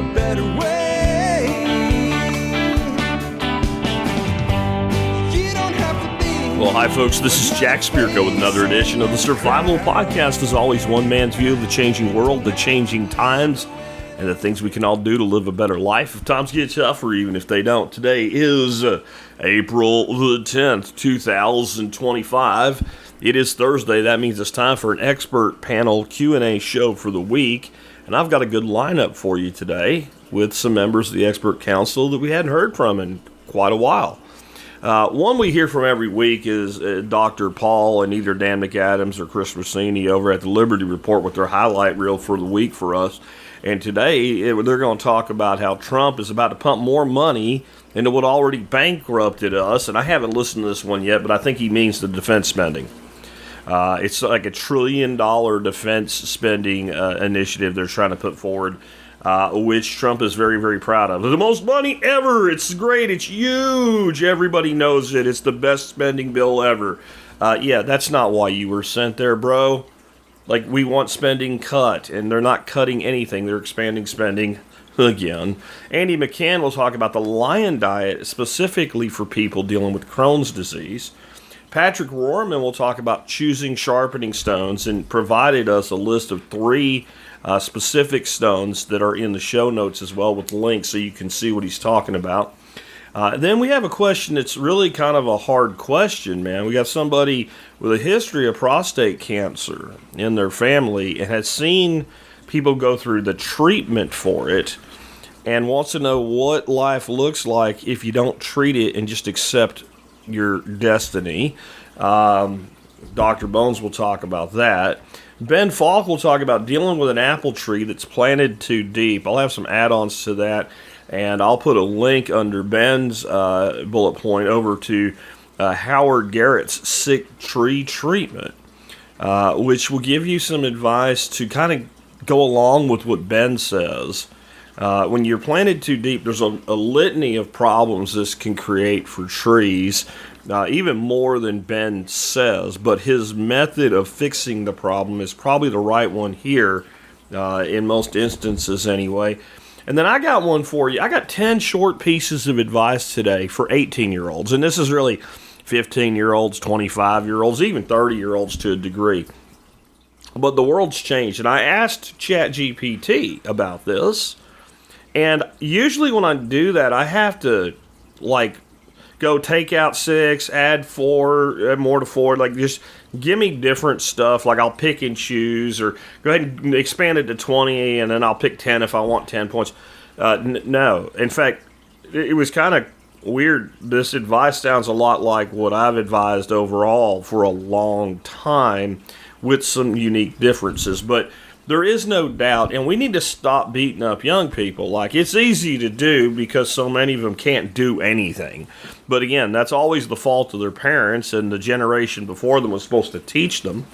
a better way. You don't have to be. Well, hi, folks. This is Jack Spirko with another edition of the Survival Podcast. As always, one man's view of the changing world, the changing times, and the things we can all do to live a better life if times get tough or even if they don't. Today is April the 10th, 2025. It is Thursday. That means it's time for an expert panel Q&A show for the week. And I've got a good lineup for you today with some members of the expert council that we hadn't heard from in quite a while. One we hear from every week is Dr. Paul and either Dan McAdams or Chris Rossini over at the Liberty Report with their highlight reel for the week for us. And today they're going to talk about how Trump is about to pump more money into what already bankrupted us. And I haven't listened to this one yet, but I think he means the defense spending. It's like $1 trillion defense spending initiative they're trying to put forward, which Trump is very, very proud of. The most money ever. It's great. It's huge. Everybody knows it. It's the best spending bill ever. Yeah, that's not why you were sent there, bro. Like, we want spending cut, and they're not cutting anything. They're expanding spending again. Andy McCann will talk about the lion diet specifically for people dealing with Crohn's disease. Patrick Rohrman will talk about choosing sharpening stones and provided us a list of 3 specific stones that are in the show notes as well with links so you can see what he's talking about. Then we have a question that's really kind of a hard question, man. We got somebody with a history of prostate cancer in their family and has seen people go through the treatment for it and wants to know what life looks like if you don't treat it and just accept your destiny. Dr. Bones will talk about that. Ben Falk will talk about dealing with an apple tree that's planted too deep. I'll have some add-ons to that, and I'll put a link under Ben's bullet point over to Howard Garrett's sick tree treatment, which will give you some advice to kind of go along with what Ben says. When you're planted too deep, there's a litany of problems this can create for trees, even more than Ben says. But his method of fixing the problem is probably the right one here, in most instances anyway. And then I got one for you. I got 10 short pieces of advice today for 18-year-olds. And this is really 15-year-olds, 25-year-olds, even 30-year-olds to a degree. But the world's changed. And I asked ChatGPT about this. And usually when I do that, I have to, go take out 6, add 4, add more to 4. Just give me different stuff. I'll pick and choose, or go ahead and expand it to 20, and then I'll pick 10 if I want 10 points. No. In fact, it was kind of weird. This advice sounds a lot like what I've advised overall for a long time with some unique differences. But there is no doubt, and we need to stop beating up young people. It's easy to do because so many of them can't do anything. But again, that's always the fault of their parents, and the generation before them was supposed to teach them.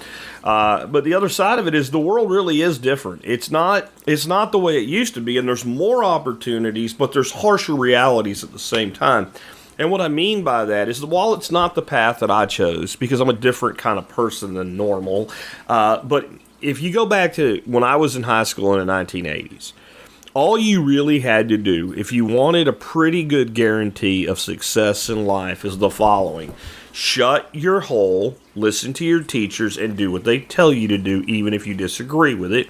But the other side of it is the world really is different. It's not the way it used to be, and there's more opportunities, but there's harsher realities at the same time. And what I mean by that is that while it's not the path that I chose, because I'm a different kind of person than normal, but if you go back to when I was in high school in the 1980s, all you really had to do, if you wanted a pretty good guarantee of success in life, is the following. Shut your hole, listen to your teachers, and do what they tell you to do, even if you disagree with it.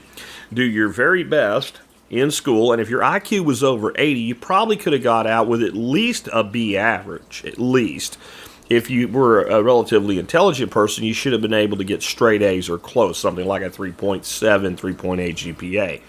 Do your very best in school, and if your IQ was over 80, you probably could have got out with at least a B average, at least. If you were a relatively intelligent person, you should have been able to get straight A's or close, something like a 3.7, 3.8 GPA.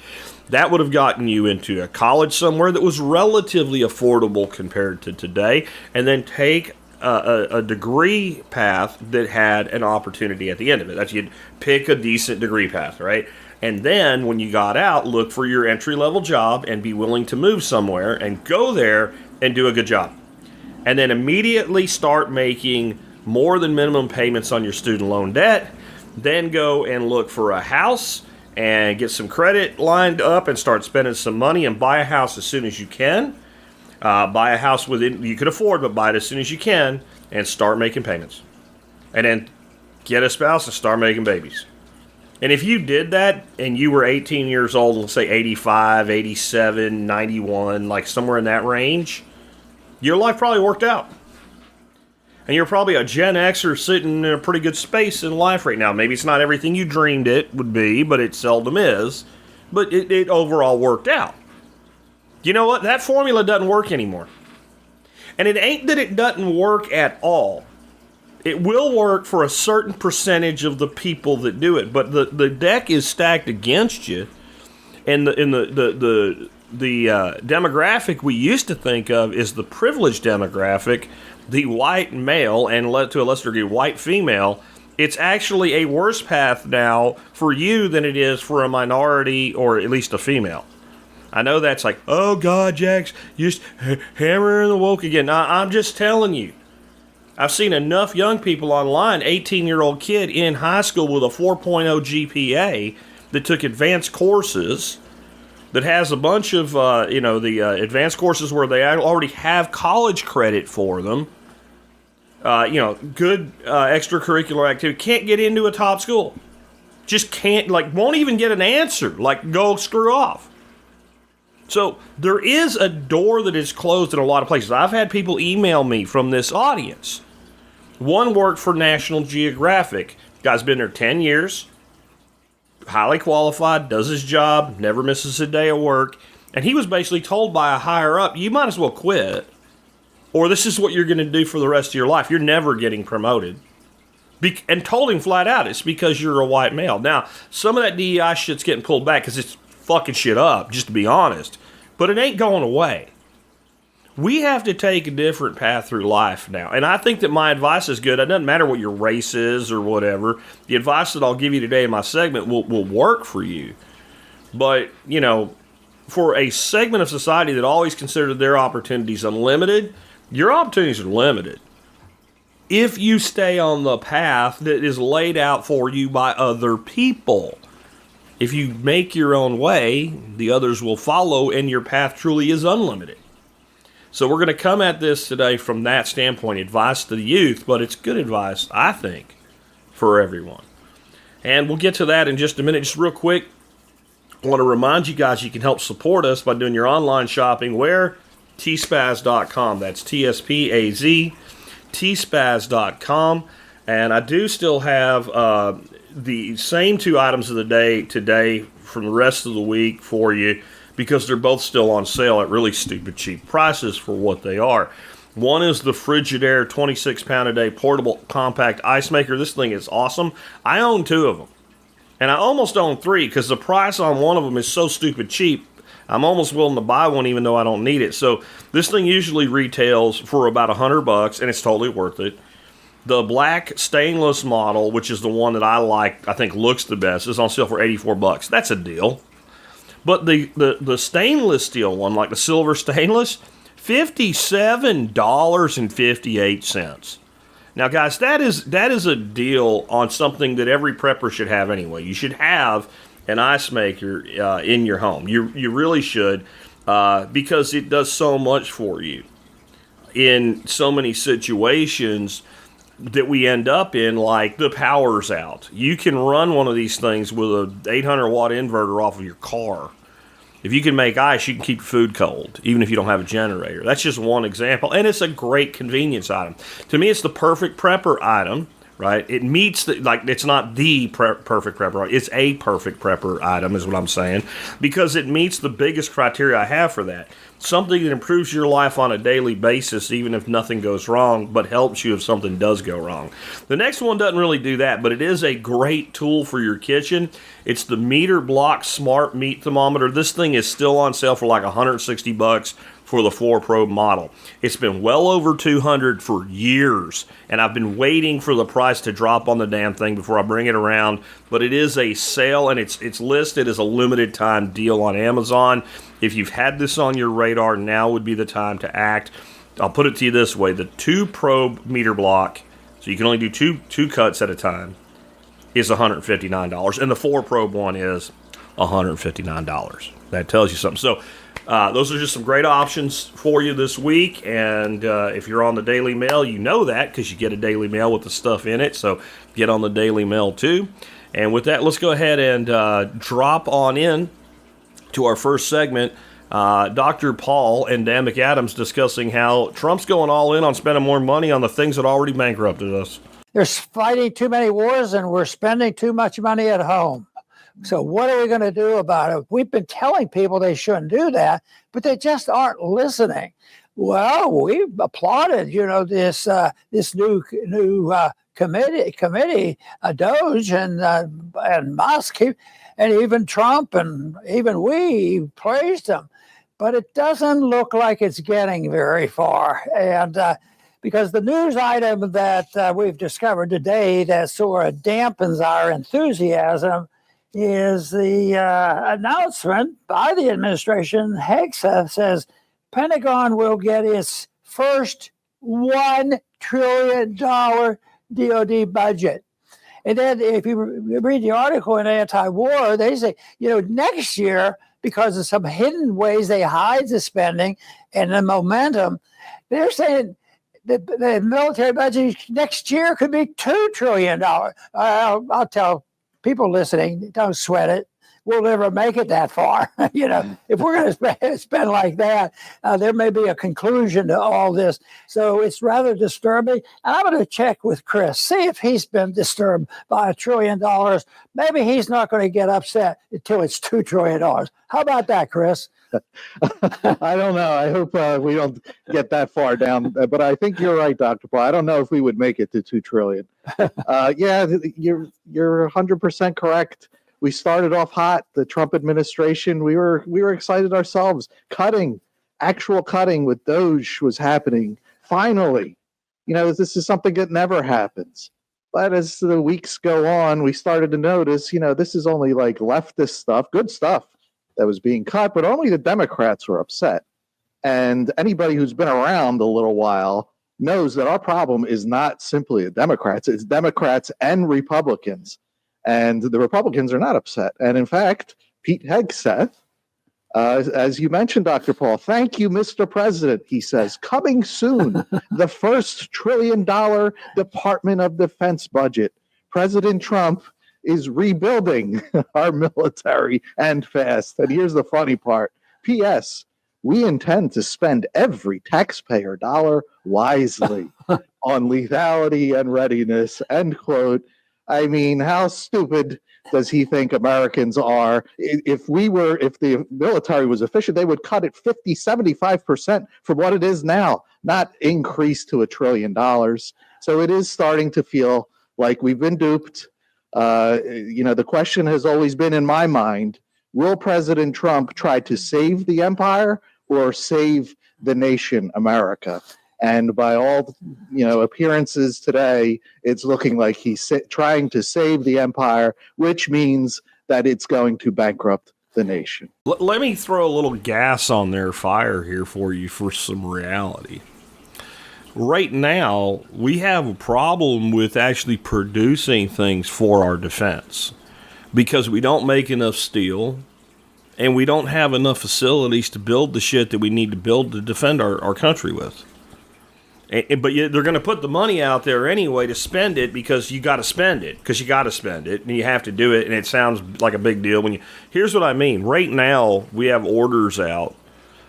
That would have gotten you into a college somewhere that was relatively affordable compared to today, and then take a degree path that had an opportunity at the end of it. That's, you'd pick a decent degree path, right? And then when you got out, look for your entry-level job and be willing to move somewhere and go there and do a good job. And then immediately start making more than minimum payments on your student loan debt. Then go and look for a house and get some credit lined up and start spending some money and buy a house as soon as you can. Buy a house within you could afford, but buy it as soon as you can and start making payments. And then get a spouse and start making babies. And if you did that and you were 18 years old, let's say 85, 87, 91, like somewhere in that range, your life probably worked out. And you're probably a Gen Xer sitting in a pretty good space in life right now. Maybe it's not everything you dreamed it would be, but it seldom is. But it overall worked out. You know what? That formula doesn't work anymore. And it ain't that it doesn't work at all. It will work for a certain percentage of the people that do it. But the deck is stacked against you. And the demographic we used to think of is the privileged demographic, the white male, and to a lesser degree, white female. It's actually a worse path now for you than it is for a minority or at least a female. I know that's like, oh God, Jax, you just hammering the woke again. I'm just telling you. I've seen enough young people online, 18-year-old kid in high school with a 4.0 GPA that took advanced courses, that has a bunch of, the advanced courses where they already have college credit for them. Good extracurricular activity. Can't get into a top school. Just can't, won't even get an answer. Go screw off. So there is a door that is closed in a lot of places. I've had people email me from this audience. One worked for National Geographic. Guy's been there 10 years. Highly qualified, does his job, never misses a day of work. And he was basically told by a higher up, you might as well quit. Or this is what you're going to do for the rest of your life. You're never getting promoted. And told him flat out, it's because you're a white male. Now, some of that DEI shit's getting pulled back because it's fucking shit up, just to be honest. But it ain't going away. We have to take a different path through life now. And I think that my advice is good. It doesn't matter what your race is or whatever. The advice that I'll give you today in my segment will work for you. But, for a segment of society that always considered their opportunities unlimited, your opportunities are limited. If you stay on the path that is laid out for you by other people. If you make your own way, the others will follow, and your path truly is unlimited. So we're going to come at this today from that standpoint, advice to the youth, but it's good advice, I think, for everyone. And we'll get to that in just a minute. Just real quick, I want to remind you guys you can help support us by doing your online shopping where? tspaz.com. That's TSPAZ, tspaz.com. And I do still have the same two items of the day today from the rest of the week for you because they're both still on sale at really stupid cheap prices for what they are. One is the Frigidaire 26-pound-a-day portable compact ice maker. This thing is awesome. I own two of them. And I almost own three because the price on one of them is so stupid cheap. I'm almost willing to buy one even though I don't need it. So this thing usually retails for about $100 and it's totally worth it. The black stainless model, which is the one that I think looks the best, is on sale for $84. That's a deal. But the stainless steel one, like the silver stainless, $57.58. Now, guys, that is a deal on something that every prepper should have anyway. You should have an ice maker in your home. You really should, because it does so much for you in so many situations that we end up in, like the power's out. You can run one of these things with a 800-watt inverter off of your car. If you can make ice, you can keep food cold, even if you don't have a generator. That's just one example, and it's a great convenience item. To me, it's the perfect prepper item, right? It meets it's not the perfect prepper. It's a perfect prepper item, is what I'm saying, because it meets the biggest criteria I have for that. Something that improves your life on a daily basis, even if nothing goes wrong, but helps you if something does go wrong. The next one doesn't really do that, but it is a great tool for your kitchen. It's the Meter Block Smart Meat Thermometer. This thing is still on sale for like $160 for the 4 Probe model. It's been well over $200 for years, and I've been waiting for the price to drop on the damn thing before I bring it around, but it is a sale, and it's listed as a limited time deal on Amazon. If you've had this on your radar, now would be the time to act. I'll put it to you this way. The 2 Probe meter block, so you can only do two cuts at a time, is $159, and the 4 Probe one is $159. That tells you something. So those are just some great options for you this week, and if you're on the Daily Mail, you know that because you get a Daily Mail with the stuff in it, so get on the Daily Mail too. And with that, let's go ahead and drop on in to our first segment. Dr. Paul and Dan McAdams discussing how Trump's going all in on spending more money on the things that already bankrupted us. They're fighting too many wars and we're spending too much money at home. So what are we going to do about it? We've been telling people they shouldn't do that, but they just aren't listening. Well, we've applauded, this new committee, Doge and Musk, and even Trump, and even we praised them. But it doesn't look like it's getting very far. And because the news item that we've discovered today that sort of dampens our enthusiasm is the announcement by the administration. Hegseth says Pentagon will get its first $1 trillion DOD budget. And then if you read the article in Anti-War, they say, next year, because of some hidden ways they hide the spending and the momentum, they're saying that the military budget next year could be $2 trillion. I'll tell people listening, don't sweat it. We'll never make it that far. If we're going to spend like that, there may be a conclusion to all this. So it's rather disturbing. And I'm going to check with Chris, see if he's been disturbed by $1 trillion. Maybe he's not going to get upset until it's $2 trillion. How about that, Chris? I don't know. I hope we don't get that far down. But I think you're right, Dr. Paul. I don't know if we would make it to $2 trillion. Yeah, you're 100% correct. We started off hot. The Trump administration, we were excited ourselves. Actual cutting with Doge was happening. Finally, this is something that never happens. But as the weeks go on, we started to notice, this is only like leftist stuff, good stuff that was being cut, but only the Democrats were upset. And anybody who's been around a little while knows that our problem is not simply the Democrats, it's Democrats and Republicans. And the Republicans are not upset. And in fact, Pete Hegseth, as you mentioned, Dr. Paul, thank you, Mr. President, he says, coming soon, the first $1 trillion Department of Defense budget. President Trump is rebuilding our military and fast. And here's the funny part. P.S. We intend to spend every taxpayer dollar wisely on lethality and readiness, end quote. I mean, how stupid does he think Americans are? If the military was efficient, they would cut it 50-75% from what it is now, not increase to $1 trillion. So it is starting to feel like we've been duped. The question has always been in my mind, will President Trump try to save the empire or save the nation, America? And by all, appearances today, it's looking like he's trying to save the empire, which means that it's going to bankrupt the nation. Let me throw a little gas on their fire here for you for some reality. Right now, we have a problem with actually producing things for our defense because we don't make enough steel and we don't have enough facilities to build the shit that we need to build to defend our country with. But they're going to put the money out there anyway to spend it because you got to spend it. Because you got to spend it, and you have to do it, and it sounds like a big deal. Here's what I mean. Right now, we have orders out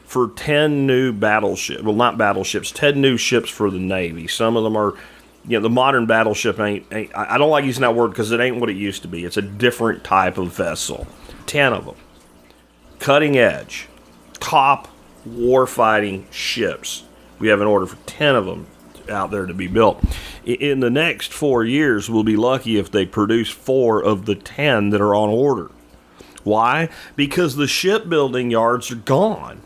for 10 new battleships. Well, not battleships, 10 new ships for the Navy. Some of them are, the modern battleship ain't I don't like using that word because it ain't what it used to be. It's a different type of vessel. 10 of them. Cutting edge. Top warfighting ships. We have an order for 10 of them out there to be built. In the next 4 years, we'll be lucky if they produce 4 of the 10 that are on order. Why? Because the shipbuilding yards are gone.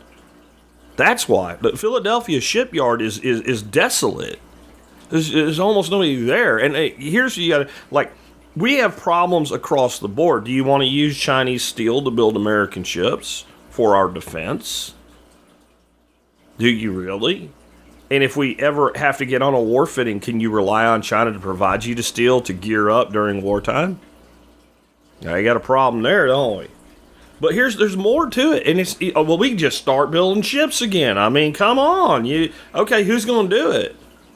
That's why. The Philadelphia shipyard is desolate. There's almost nobody there. And here's you got to, we have problems across the board. Do you want to use Chinese steel to build American ships for our defense? Do you really? And if we ever have to get on a war footing, can you rely on China to provide you the steel to gear up during wartime? Now you got a problem there, don't we? But there's more to it, and we can just start building ships again. I mean, come on, who's going to do it?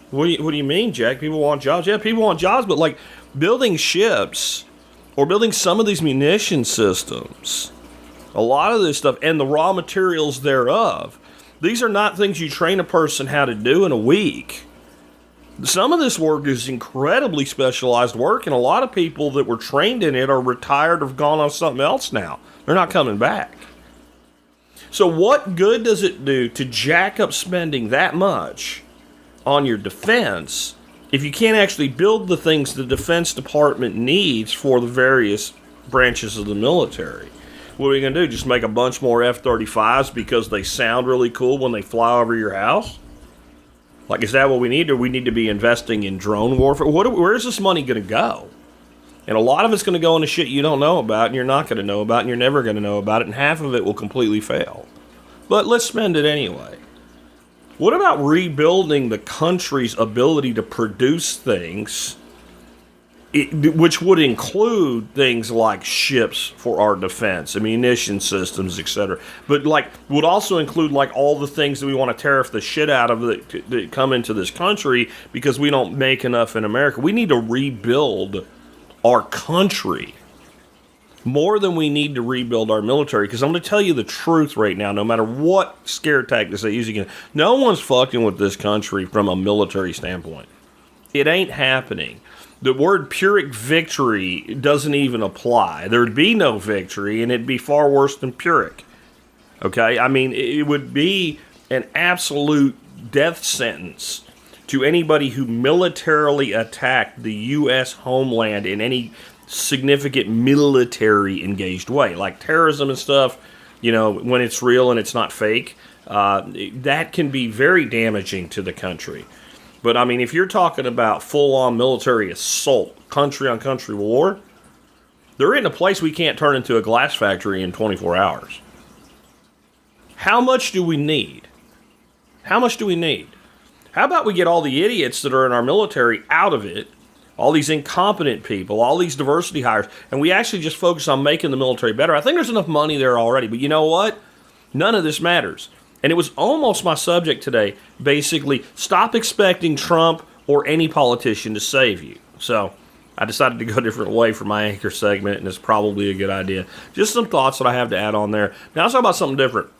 What do you mean, Jack? People want jobs? Yeah, people want jobs, but building ships or building some of these munition systems, a lot of this stuff, and the raw materials thereof, these are not things you train a person how to do in a week. Some of this work is incredibly specialized work, and a lot of people that were trained in it are retired or have gone on something else now. They're not coming back. So what good does it do to jack up spending that much on your defense if you can't actually build the things the Defense Department needs for the various branches of the military? What are you going to do? Just make a bunch more F-35s because they sound really cool when they fly over your house? Like, is that what we need? Or we need to be investing in drone warfare? Where's this money going to go? And a lot of it's going to go into shit you don't know about, and you're not going to know about, and you're never going to know about it, and half of it will completely fail. But let's spend it anyway. What about rebuilding the country's ability to produce things, which would include things like ships for our defense, ammunition systems, etc. But would also include all the things that we want to tariff the shit out of that come into this country because we don't make enough in America. We need to rebuild our country more than we need to rebuild our military. Because I'm going to tell you the truth right now, no matter what scare tactics they use again, no one's fucking with this country from a military standpoint. It ain't happening. The word Pyrrhic victory doesn't even apply. There'd be no victory, and it'd be far worse than Pyrrhic. Okay? I mean, it would be an absolute death sentence to anybody who militarily attacked the U.S. homeland in any significant military engaged way. Like terrorism and stuff, when it's real and it's not fake, that can be very damaging to the country. But, I mean, if you're talking about full-on military assault, country-on-country war, there isn't a place we can't turn into a glass factory in 24 hours. How much do we need? How much do we need? How about we get all the idiots that are in our military out of it, all these incompetent people, all these diversity hires, and we actually just focus on making the military better? I think there's enough money there already, but you know what? None of this matters. And it was almost my subject today, basically, stop expecting Trump or any politician to save you. So I decided to go a different way for my anchor segment, and it's probably a good idea. Just some thoughts that I have to add on there. Now let's talk about something different.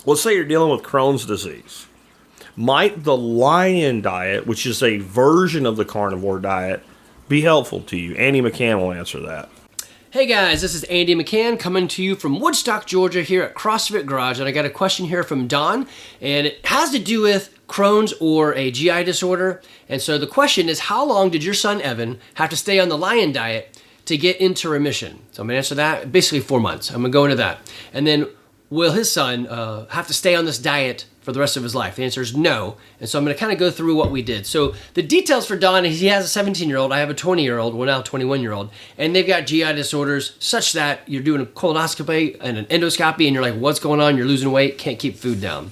Let's say you're dealing with Crohn's disease. Might the lion diet, which is a version of the carnivore diet, be helpful to you? Andy McCann will answer that. Hey guys, this is Andy McCann coming to you from Woodstock, Georgia here at CrossFit Garage, and I got a question here from Don, and it has to do with Crohn's or a GI disorder. And so the question is, how long did your son Evan have to stay on the lion diet to get into remission? So I'm going to answer that. Basically 4 months. I'm going to go into that. And then, will his son have to stay on this diet for the rest of his life? The answer is no. And so I'm going to kind of go through what we did. So the details for Don is he has a 17-year-old. I have a 20-year-old. Well, now 21-year-old. And they've got GI disorders such that you're doing a colonoscopy and an endoscopy and you're like, what's going on? You're losing weight. Can't keep food down.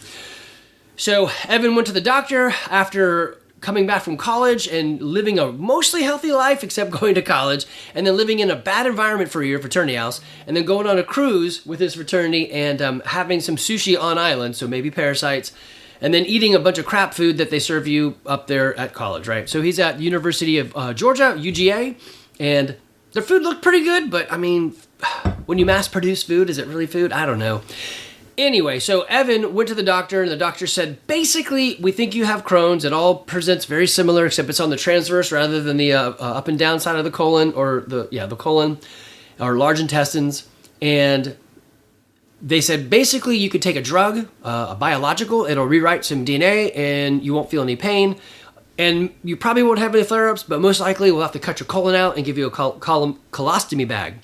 So Evan went to the doctor after coming back from college and living a mostly healthy life except going to college, and then living in a bad environment for a year, fraternity house, and then going on a cruise with his fraternity and having some sushi on island, so maybe parasites, and then eating a bunch of crap food that they serve you up there at college, right? So he's at the University of Georgia, UGA, and their food looked pretty good, but I mean, when you mass produce food, is it really food? I don't know. Anyway, so Evan went to the doctor, and the doctor said, basically, we think you have Crohn's. It all presents very similar, except it's on the transverse rather than the up and down side of the colon, or the colon, or large intestines. And they said, basically, you could take a drug, a biological. It'll rewrite some DNA, and you won't feel any pain. And you probably won't have any flare-ups, but most likely we'll have to cut your colon out and give you a colostomy bag.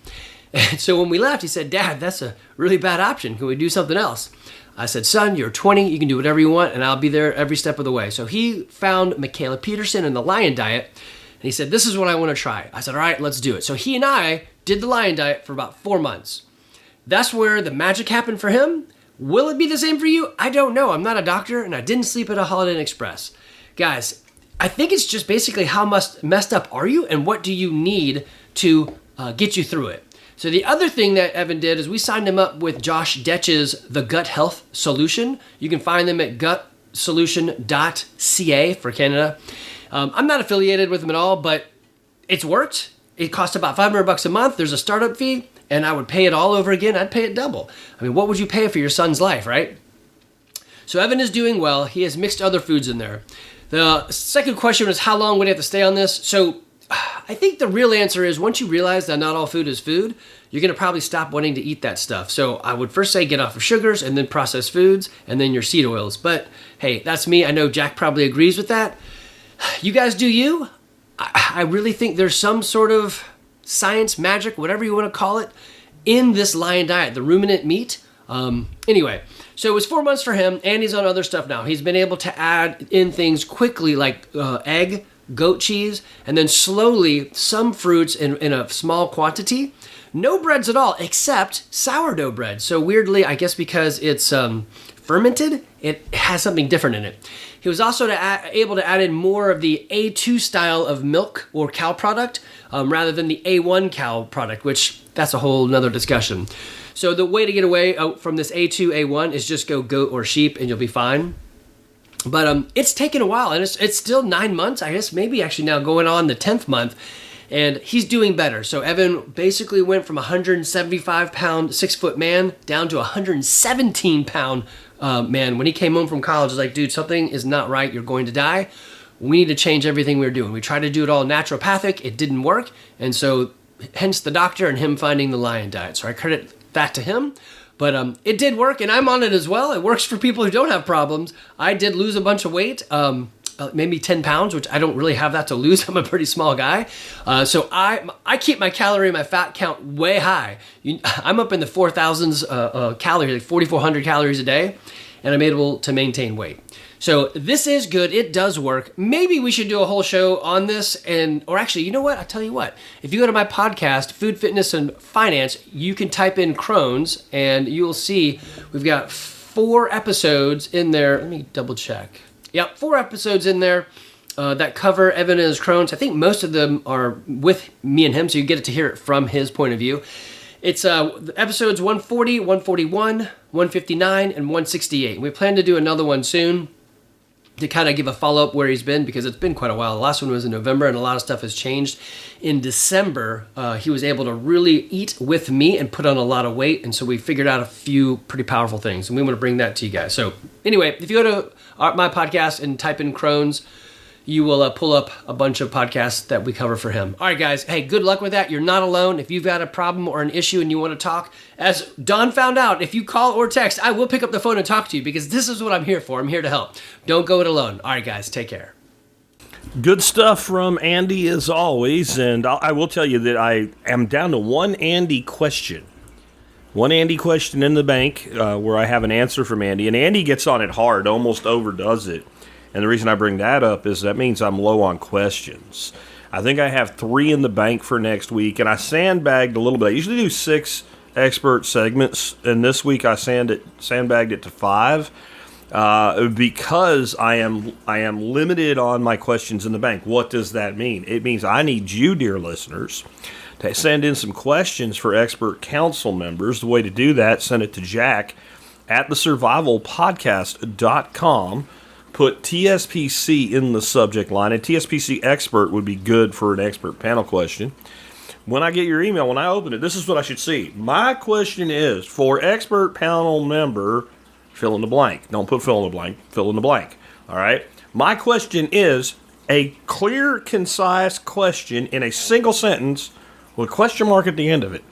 And so when we left, he said, Dad, that's a really bad option. Can we do something else? I said, son, you're 20. You can do whatever you want, and I'll be there every step of the way. So he found Michaela Peterson and the Lion Diet, and he said, this is what I want to try. I said, all right, let's do it. So he and I did the Lion Diet for about 4 months. That's where the magic happened for him. Will it be the same for you? I don't know. I'm not a doctor, and I didn't sleep at a Holiday Inn Express. Guys, I think it's just basically how messed up are you, and what do you need to get you through it. So the other thing that Evan did is we signed him up with Josh Detch's The Gut Health Solution. You can find them at gutsolution.ca for Canada. I'm not affiliated with them at all, but it's worked. it costs about $500 a month. There's a startup fee, and I would pay it all over again. I'd pay it double. I mean, what would you pay for your son's life, right? So Evan is doing well. He has mixed other foods in there. The second question was, how long would he have to stay on this? So I think the real answer is, once you realize that not all food is food, you're going to probably stop wanting to eat that stuff. So I would first say get off of sugars, and then processed foods, and then your seed oils. But hey, that's me. I know Jack probably agrees with that. You guys do you. I really think there's some sort of science, magic, whatever you want to call it, in this lion diet, the ruminant meat. Anyway, so it was 4 months for him, and he's on other stuff now. He's been able to add in things quickly, like egg, goat cheese, and then slowly some fruits in a small quantity. No breads at all, except sourdough bread. So weirdly, I guess because it's fermented, it has something different in it. He was also able to add in more of the A2 style of milk or cow product rather than the A1 cow product, which that's a whole nother discussion. So the way to get away from this A2, A1 is just go goat or sheep and you'll be fine. But it's taken a while, and it's still 9 months, I guess, maybe actually now going on the 10th month, and he's doing better. So Evan basically went from 175-pound, 6-foot man down to 117-pound man. When he came home from college, I was like, dude, something is not right. You're going to die. We need to change everything we're doing. We tried to do it all naturopathic. It didn't work. And so hence the doctor and him finding the lion diet. So I credit that to him. But it did work, and I'm on it as well. It works for people who don't have problems. I did lose a bunch of weight, maybe 10 pounds, which I don't really have that to lose. I'm a pretty small guy. So I keep my calorie and my fat count way high. I'm up in the 4,000s calories, like 4,400 calories a day, and I'm able to maintain weight. So this is good. It does work. Maybe we should do a whole show on this. Or actually, you know what? I'll tell you what. If you go to my podcast, Food, Fitness, and Finance, you can type in Crohn's, and you'll see we've got 4 episodes in there. Let me double check. Yep, 4 episodes in there that cover Evan and his Crohn's. I think most of them are with me and him, so you get to hear it from his point of view. It's episodes 140, 141, 159, and 168. We plan to do another one soon to kind of give a follow-up where he's been, because it's been quite a while. The last one was in November, and a lot of stuff has changed. In December, he was able to really eat with me and put on a lot of weight, and so we figured out a few pretty powerful things, and we want to bring that to you guys. So anyway, if you go to my podcast and type in Crohn's, you will pull up a bunch of podcasts that we cover for him. All right, guys. Hey, good luck with that. You're not alone. If you've got a problem or an issue and you want to talk, as Don found out, if you call or text, I will pick up the phone and talk to you, because this is what I'm here for. I'm here to help. Don't go it alone. All right, guys. Take care. Good stuff from Andy as always, and I will tell you that I am down to one Andy question. One Andy question in the bank where I have an answer from Andy, and Andy gets on it hard, almost overdoes it. And the reason I bring that up is that means I'm low on questions. I think I have 3 in the bank for next week, and I sandbagged a little bit. I usually do 6 expert segments, and this week I sandbagged it to 5 because I am limited on my questions in the bank. What does that mean? It means I need you, dear listeners, to send in some questions for expert council members. The way to do that, send it to Jack at thesurvivalpodcast.com. Put TSPC in the subject line, and TSPC expert would be good for an expert panel question. When I get your email, when I open it, this is what I should see. My question is for expert panel member, fill in the blank. Don't put fill in the blank, fill in the blank. All right? My question is a clear, concise question in a single sentence with a question mark at the end of it.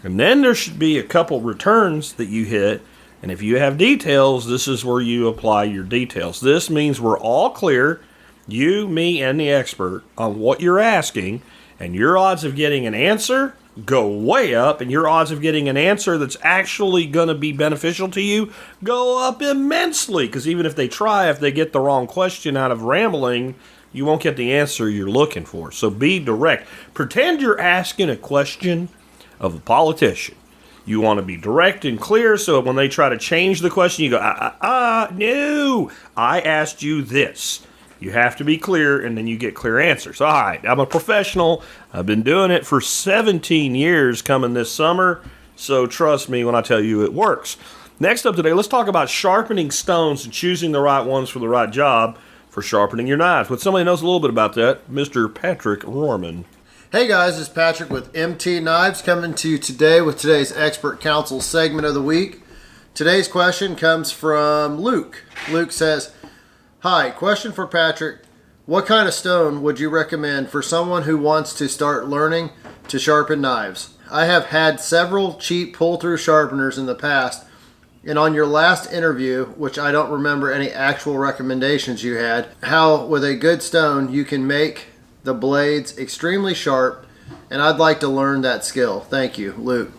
And then there should be a couple returns that you hit. And if you have details, this is where you apply your details. This means we're all clear, you, me, and the expert, on what you're asking, and your odds of getting an answer go way up, and your odds of getting an answer that's actually going to be beneficial to you go up immensely. Because even if they try, if they get the wrong question out of rambling, you won't get the answer you're looking for. So be direct. Pretend you're asking a question of a politician. You want to be direct and clear, so when they try to change the question, you go, no, I asked you this. You have to be clear, and then you get clear answers. All right, I'm a professional. I've been doing it for 17 years coming this summer, so trust me when I tell you it works. Next up today, let's talk about sharpening stones and choosing the right ones for the right job for sharpening your knives. With somebody who knows a little bit about that, Mr. Patrick Rohrman. Hey guys, it's Patrick with MT Knives coming to you today with today's Expert Counsel segment of the week. Today's question comes from Luke. Luke says, "Hi, question for Patrick. What kind of stone would you recommend for someone who wants to start learning to sharpen knives? I have had several cheap pull-through sharpeners in the past, and on your last interview, which I don't remember any actual recommendations you had, how with a good stone you can make the blades extremely sharp, and I'd like to learn that skill. Thank you, Luke."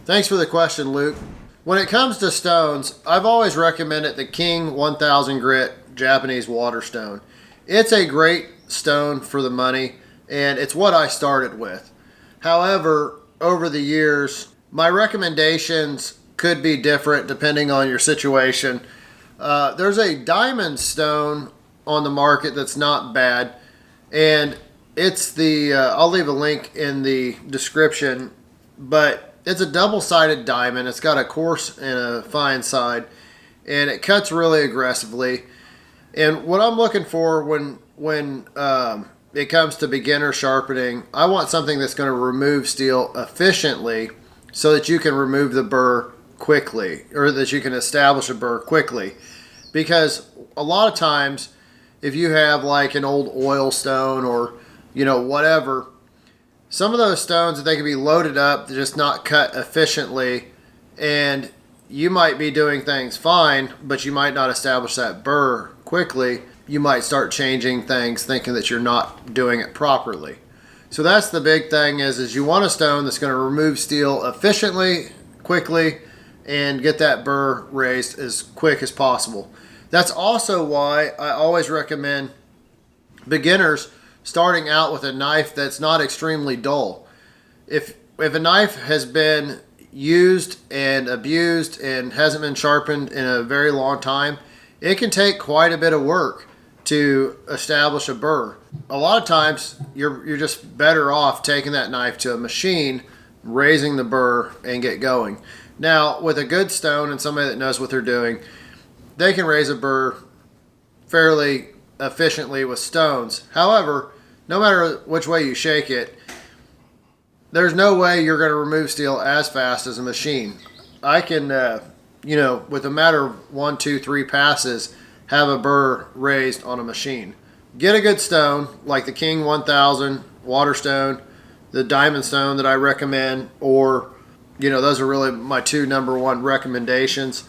Thanks for the question, Luke. When it comes to stones, I've always recommended the King 1000 grit Japanese water stone. It's a great stone for the money, and it's what I started with. However, over the years, my recommendations could be different depending on your situation. There's a diamond stone on the market that's not bad, and it's the, I'll leave a link in the description, but it's a double-sided diamond. It's got a coarse and a fine side, and it cuts really aggressively. And what I'm looking for when it comes to beginner sharpening, I want something that's going to remove steel efficiently so that you can remove the burr quickly, or that you can establish a burr quickly. Because a lot of times, if you have like an old oil stone or whatever, some of those stones, they can be loaded up, they're just not cut efficiently, and you might be doing things fine, but you might not establish that burr quickly. You might start changing things thinking that you're not doing it properly. So that's the big thing is you want a stone that's going to remove steel efficiently, quickly, and get that burr raised as quick as possible. That's also why I always recommend beginners starting out with a knife that's not extremely dull. If a knife has been used and abused and hasn't been sharpened in a very long time, it can take quite a bit of work to establish a burr. A lot of times you're just better off taking that knife to a machine, raising the burr, and get going. Now, with a good stone and somebody that knows what they're doing, they can raise a burr fairly efficiently with stones. However, no matter which way you shake it, there's no way you're going to remove steel as fast as a machine. I can, with a matter of 1, 2, 3 passes, have a burr raised on a machine. Get a good stone, like the King 1000 water stone, the diamond stone that I recommend, or, those are really my 2 number 1 recommendations.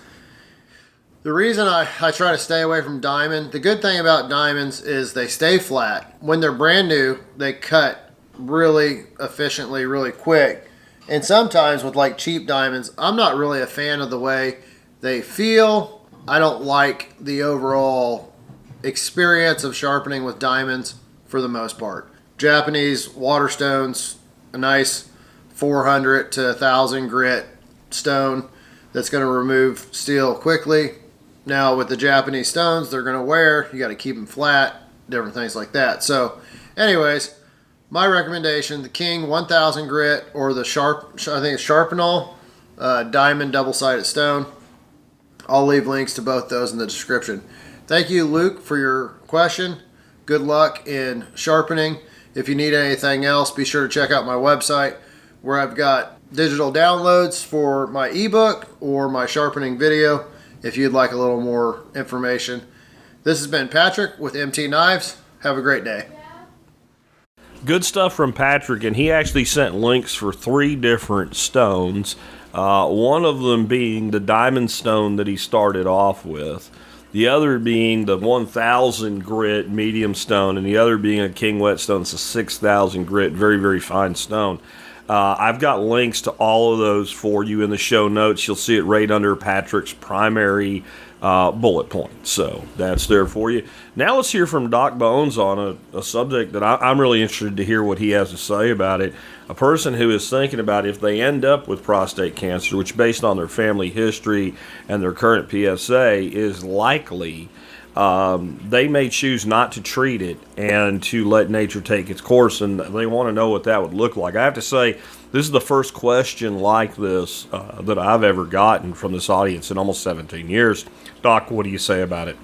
The reason I try to stay away from diamond, the good thing about diamonds is they stay flat. When they're brand new, they cut really efficiently, really quick. And sometimes with like cheap diamonds, I'm not really a fan of the way they feel. I don't like the overall experience of sharpening with diamonds for the most part. Japanese water stones, a nice 400 to 1000 grit stone that's going to remove steel quickly. Now with the Japanese stones, they're going to wear, you got to keep them flat, different things like that. So anyways, my recommendation, the King 1000 grit or the Sharpenol diamond double-sided stone. I'll leave links to both those in the description. Thank you, Luke, for your question. Good luck in sharpening. If you need anything else, be sure to check out my website where I've got digital downloads for my ebook or my sharpening video if you'd like a little more information. This has been Patrick with MT Knives. Have a great day. Good stuff from Patrick, and he actually sent links for 3 different stones. One of them being the diamond stone that he started off with, the other being the 1000 grit medium stone, and the other being a King whetstone. It's a 6000 grit, very, very fine stone. I've got links to all of those for you in the show notes. You'll see it right under Patrick's primary bullet point. So that's there for you. Now let's hear from Doc Bones on a subject that I'm really interested to hear what he has to say about it. A person who is thinking about if they end up with prostate cancer, which based on their family history and their current PSA is likely, they may choose not to treat it and to let nature take its course, and they want to know what that would look like. I have to say, this is the first question like this that I've ever gotten from this audience in almost 17 years. Doc, what do you say about it?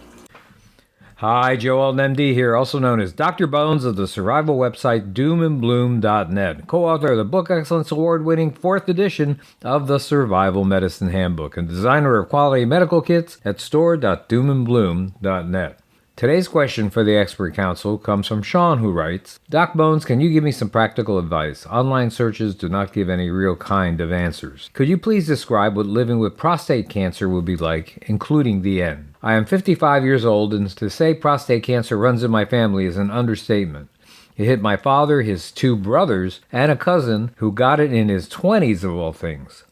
Hi, Joe Alton, MD here, also known as Dr. Bones of the survival website doomandbloom.net, co-author of the Book Excellence Award-winning 4th edition of the Survival Medicine Handbook, and designer of quality medical kits at store.doomandbloom.net. Today's question for the Expert Council comes from Sean, who writes, Doc Bones, can you give me some practical advice? Online searches do not give any real kind of answers. Could you please describe what living with prostate cancer would be like, including the end? I am 55 years old, and to say prostate cancer runs in my family is an understatement. It hit my father, his 2 brothers, and a cousin who got it in his 20s of all things.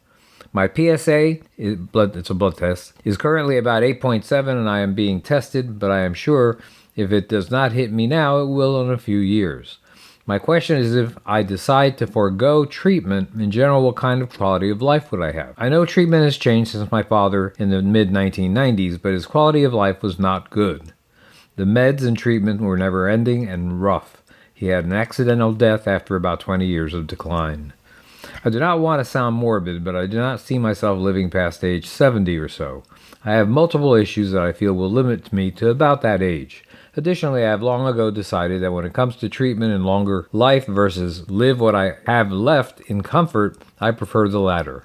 My PSA, it's a blood test, is currently about 8.7 and I am being tested, but I am sure if it does not hit me now, it will in a few years. My question is, if I decide to forego treatment, in general, what kind of quality of life would I have? I know treatment has changed since my father in the mid-1990s, but his quality of life was not good. The meds and treatment were never ending and rough. He had an accidental death after about 20 years of decline. I do not want to sound morbid, but I do not see myself living past age 70 or so. I have multiple issues that I feel will limit me to about that age. Additionally, I have long ago decided that when it comes to treatment and longer life versus live what I have left in comfort, I prefer the latter.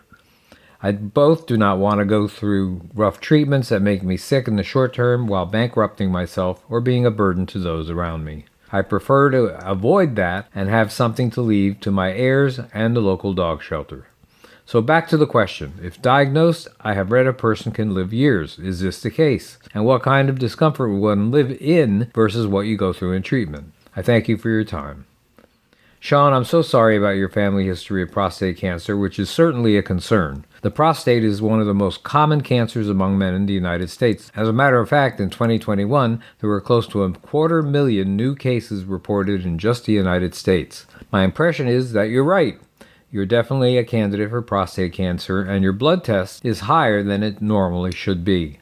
I both do not want to go through rough treatments that make me sick in the short term while bankrupting myself or being a burden to those around me. I prefer to avoid that and have something to leave to my heirs and the local dog shelter. So back to the question. If diagnosed, I have read a person can live years. Is this the case? And what kind of discomfort will one live in versus what you go through in treatment? I thank you for your time. Sean, I'm so sorry about your family history of prostate cancer, which is certainly a concern. The prostate is one of the most common cancers among men in the United States. As a matter of fact, in 2021, there were close to 250,000 new cases reported in just the United States. My impression is that you're right. You're definitely a candidate for prostate cancer, and your blood test is higher than it normally should be.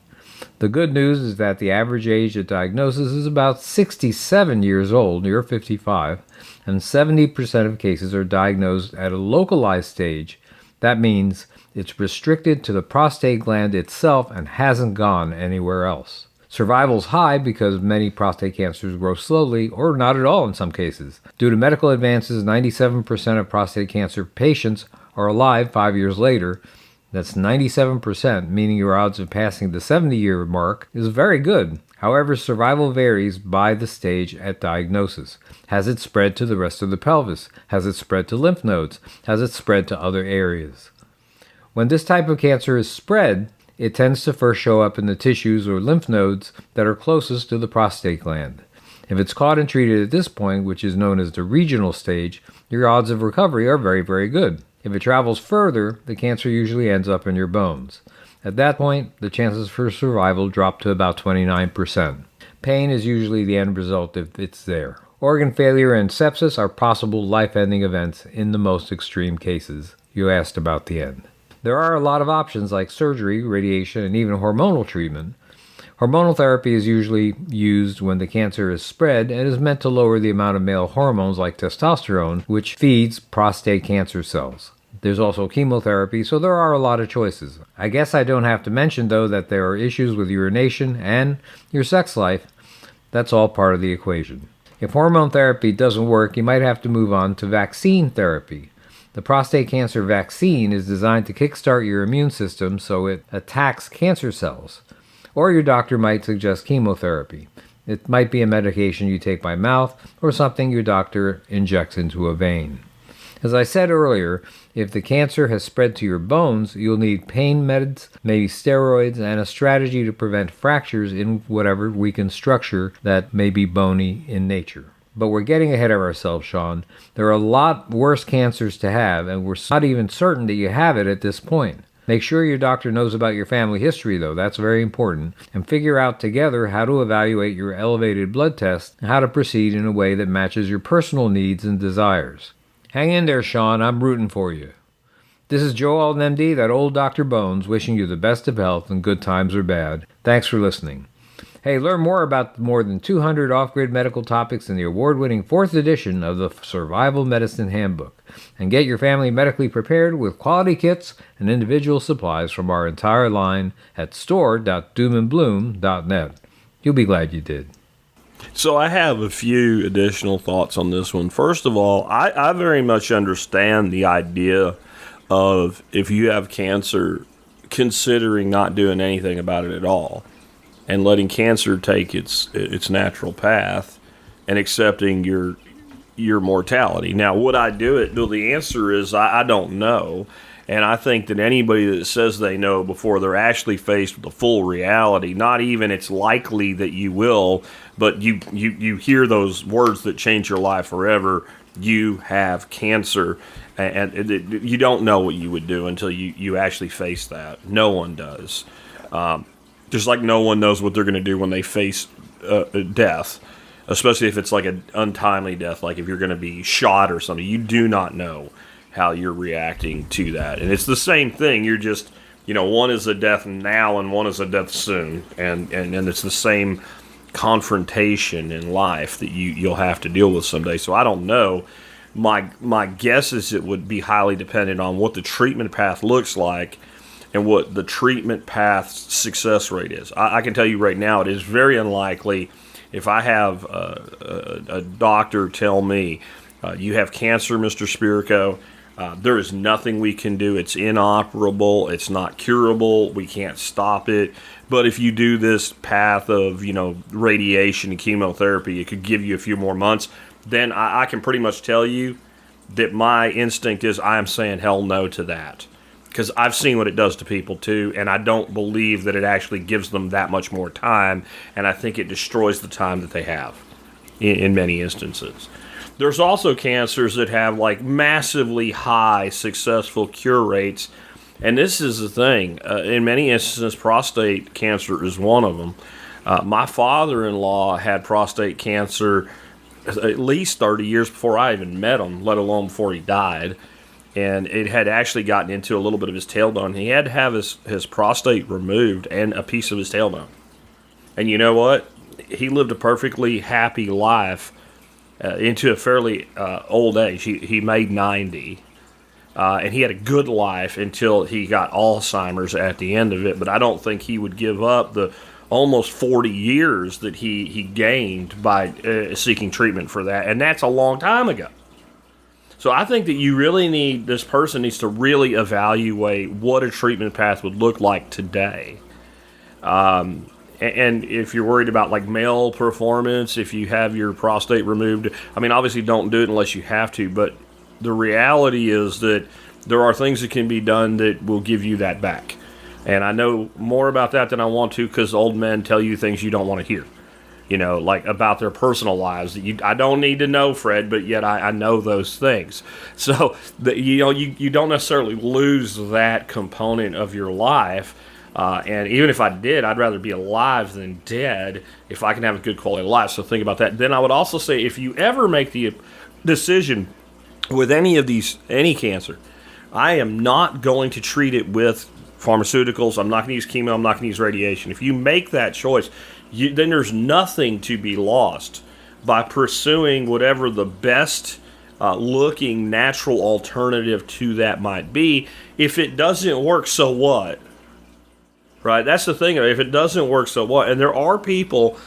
The good news is that the average age at diagnosis is about 67 years old, you're 55, and 70% of cases are diagnosed at a localized stage. That means it's restricted to the prostate gland itself and hasn't gone anywhere else. Survival's high because many prostate cancers grow slowly, or not at all in some cases. Due to medical advances, 97% of prostate cancer patients are alive 5 years later. That's 97%, meaning your odds of passing the 70-year mark is very good. However, survival varies by the stage at diagnosis. Has it spread to the rest of the pelvis? Has it spread to lymph nodes? Has it spread to other areas? When this type of cancer is spread, it tends to first show up in the tissues or lymph nodes that are closest to the prostate gland. If it's caught and treated at this point, which is known as the regional stage, your odds of recovery are very, very good. If it travels further, the cancer usually ends up in your bones. At that point, the chances for survival drop to about 29%. Pain is usually the end result if it's there. Organ failure and sepsis are possible life-ending events in the most extreme cases. You asked about the end. There are a lot of options like surgery, radiation, and even hormonal treatment. Hormonal therapy is usually used when the cancer is spread and is meant to lower the amount of male hormones like testosterone, which feeds prostate cancer cells. There's also chemotherapy, so there are a lot of choices. I guess I don't have to mention, though, that there are issues with urination and your sex life. That's all part of the equation. If hormone therapy doesn't work, you might have to move on to vaccine therapy. The prostate cancer vaccine is designed to kickstart your immune system so it attacks cancer cells. Or your doctor might suggest chemotherapy. It might be a medication you take by mouth or something your doctor injects into a vein. As I said earlier, if the cancer has spread to your bones, you'll need pain meds, maybe steroids, and a strategy to prevent fractures in whatever weakened structure that may be bony in nature. But we're getting ahead of ourselves, Sean. There are a lot worse cancers to have, and we're not even certain that you have it at this point. Make sure your doctor knows about your family history, though. That's very important. And figure out together how to evaluate your elevated blood test and how to proceed in a way that matches your personal needs and desires. Hang in there, Sean. I'm rooting for you. This is Joe Alton, MD, that old Dr. Bones, wishing you the best of health in good times or bad. Thanks for listening. Hey, learn more about more than 200 off-grid medical topics in the award-winning 4th edition of the Survival Medicine Handbook, and get your family medically prepared with quality kits and individual supplies from our entire line at store.doomandbloom.net. You'll be glad you did. So I have a few additional thoughts on this one. First of all, I very much understand the idea of if you have cancer, considering not doing anything about it at all and letting cancer take its natural path and accepting your mortality. Now, would I do it? Well, the answer is I don't know. And I think that anybody that says they know before they're actually faced with the full reality, not even it's likely that you will, but you hear those words that change your life forever, you have cancer, and you don't know what you would do until you actually face that. No one does. Just like no one knows what they're going to do when they face death, especially if it's like an untimely death, like if you're going to be shot or something. You do not know how you're reacting to that. And it's the same thing. You're just, one is a death now and one is a death soon. And it's the same confrontation in life that you'll have to deal with someday. So I don't know. My guess is it would be highly dependent on what the treatment path looks like and what the treatment path's success rate is. I can tell you right now, it is very unlikely if I have a doctor tell me, you have cancer, Mr. Spirko, there is nothing we can do. It's inoperable. It's not curable. We can't stop it. But if you do this path of, radiation and chemotherapy, it could give you a few more months. Then I can pretty much tell you that my instinct is I am saying hell no to that. Because I've seen what it does to people too, and I don't believe that it actually gives them that much more time, and I think it destroys the time that they have in many instances. There's also cancers that have like massively high successful cure rates, and this is the thing. In many instances, prostate cancer is one of them. My father-in-law had prostate cancer at least 30 years before I even met him, let alone before he died. And it had actually gotten into a little bit of his tailbone. He had to have his prostate removed and a piece of his tailbone. And you know what? He lived a perfectly happy life into a fairly old age. He made 90. And he had a good life until he got Alzheimer's at the end of it. But I don't think he would give up the almost 40 years that he gained by seeking treatment for that. And that's a long time ago. So I think that this person needs to really evaluate what a treatment path would look like today. And if you're worried about like male performance, if you have your prostate removed, obviously don't do it unless you have to, but the reality is that there are things that can be done that will give you that back. And I know more about that than I want to because old men tell you things you don't want to hear. Like about their personal lives that I don't need to know, Fred, but yet I know those things. So you don't necessarily lose that component of your life. And even if I did, I'd rather be alive than dead if I can have a good quality of life. So think about that. Then I would also say if you ever make the decision with any cancer, I am not going to treat it with pharmaceuticals. I'm not going to use chemo. I'm not going to use radiation. If you make that choice, then there's nothing to be lost by pursuing whatever the best looking natural alternative to that might be. If it doesn't work, so what? Right? That's the thing. If it doesn't work, so what? And there are people,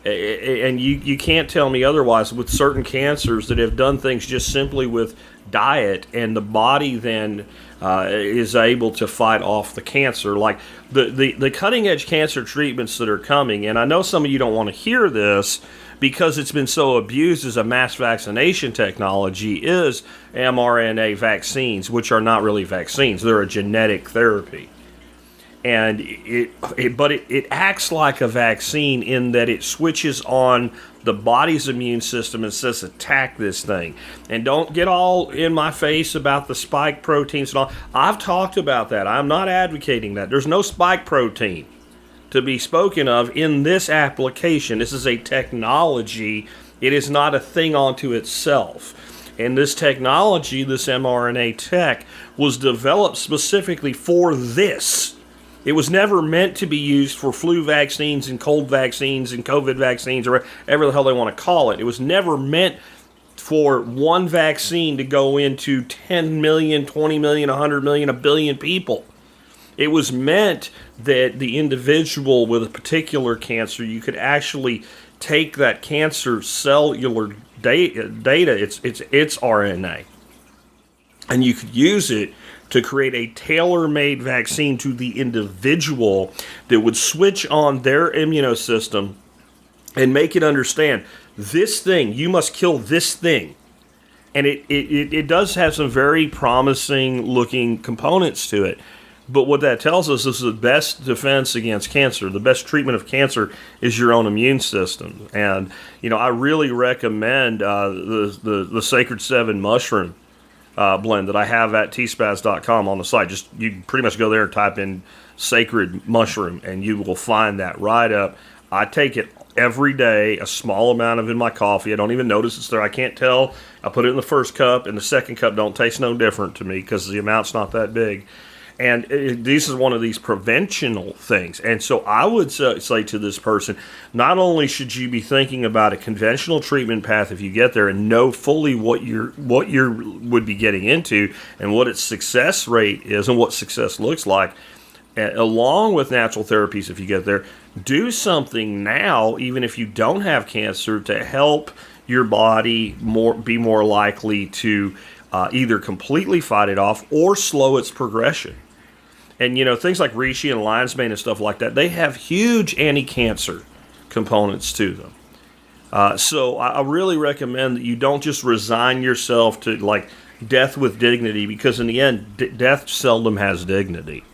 and you can't tell me otherwise, with certain cancers that have done things just simply with diet, and the body then is able to fight off the cancer. Like the cutting edge cancer treatments that are coming, and I know some of you don't want to hear this because it's been so abused as a mass vaccination technology, is mRNA vaccines, which are not really vaccines. They're a genetic therapy. And it acts like a vaccine in that it switches on the body's immune system and says attack this thing. And don't get all in my face about the spike proteins and all. I've talked about that. I'm not advocating that. There's no spike protein to be spoken of in this application. This is a technology. It is not a thing unto itself. And this technology, this mRNA tech, was developed specifically for this. It was never meant to be used for flu vaccines and cold vaccines and COVID vaccines or whatever the hell they want to call it. It was never meant for one vaccine to go into 10 million, 20 million, 100 million, a billion people. It was meant that the individual with a particular cancer, you could actually take that cancer cellular data, it's RNA, and you could use it to create a tailor-made vaccine to the individual that would switch on their immunosystem and make it understand this thing, you must kill this thing. And it does have some very promising looking components to it. But what that tells us is the best defense against cancer, the best treatment of cancer is your own immune system. And, I really recommend the Sacred 7 mushroom blend that I have at tspaz.com on the site. Just you pretty much go there and type in sacred mushroom and you will find that right up. I take it every day, a small amount of it in my coffee. I don't even notice it's there. I can't tell. I put it in the first cup, and the second cup don't taste no different to me because the amount's not that big. And this is one of these preventional things. And so I would say to this person, not only should you be thinking about a conventional treatment path if you get there and know fully what you would be getting into and what its success rate is and what success looks like, along with natural therapies if you get there, do something now, even if you don't have cancer, to help your body be more likely to either completely fight it off or slow its progression. And, things like reishi and lion's mane and stuff like that, they have huge anti-cancer components to them. So I really recommend that you don't just resign yourself to, death with dignity, because in the end, death seldom has dignity.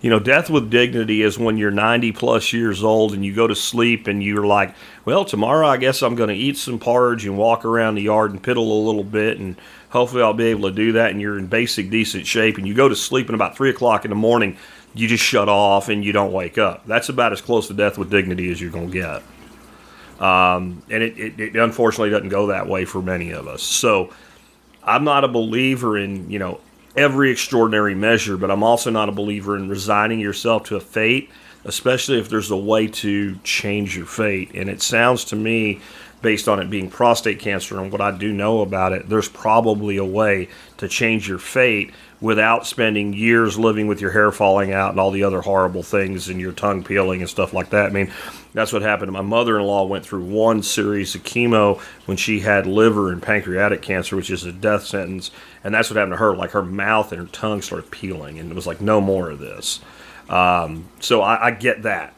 Death with dignity is when you're 90 plus years old and you go to sleep and you're like, well, tomorrow I guess I'm going to eat some porridge and walk around the yard and piddle a little bit, and hopefully I'll be able to do that, and you're in basic decent shape, and you go to sleep and about 3 o'clock in the morning you just shut off and you don't wake up. That's about as close to death with dignity as you're going to get. And it unfortunately doesn't go that way for many of us. So I'm not a believer in, every extraordinary measure, but I'm also not a believer in resigning yourself to a fate, especially if there's a way to change your fate. And it sounds to me, based on it being prostate cancer and what I do know about it, there's probably a way to change your fate without spending years living with your hair falling out and all the other horrible things and your tongue peeling and stuff like that. I mean, that's what happened. My mother-in-law went through one series of chemo when she had liver and pancreatic cancer, which is a death sentence. And that's what happened to her. Like, her mouth and her tongue started peeling, and it was like, no more of this. So I get that.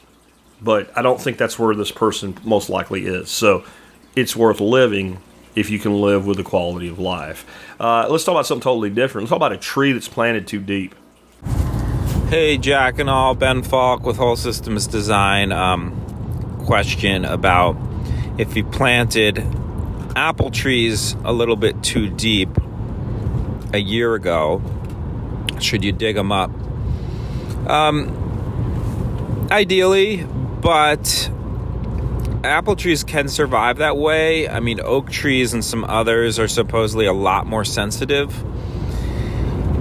But I don't think that's where this person most likely is. So it's worth living if you can live with the quality of life. Let's talk about something totally different. Let's talk about a tree that's planted too deep. Hey, Jack and all, Ben Falk with Whole Systems Design. Question about if you planted apple trees a little bit too deep a year ago, should you dig them up? Ideally, but apple trees can survive that way. I mean, oak trees and some others are supposedly a lot more sensitive.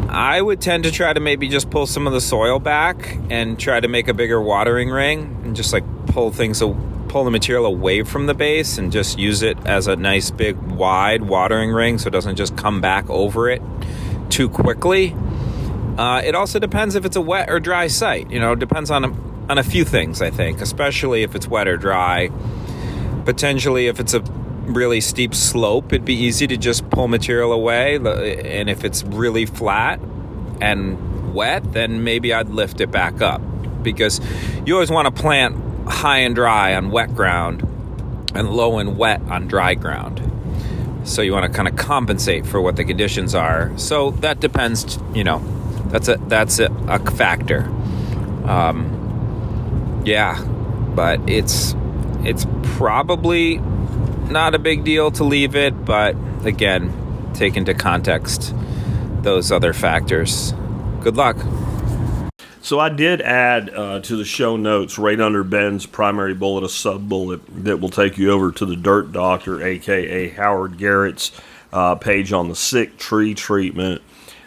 I would tend to try to maybe just pull some of the soil back and try to make a bigger watering ring and just pull the material away from the base and just use it as a nice big wide watering ring so it doesn't just come back over it too quickly. It also depends if it's a wet or dry site. It depends on a few things, I think, especially if it's wet or dry. Potentially, if it's a really steep slope, it'd be easy to just pull material away. And if it's really flat and wet, then maybe I'd lift it back up, because you always want to plant high and dry on wet ground and low and wet on dry ground. So you want to kind of compensate for what the conditions are. So that depends, that's a factor. Yeah, but it's probably not a big deal to leave it, but again, take into context those other factors. Good luck. So I did add to the show notes right under Ben's primary bullet a sub-bullet that will take you over to the Dirt Doctor, a.k.a. Howard Garrett's page on the sick tree treatment,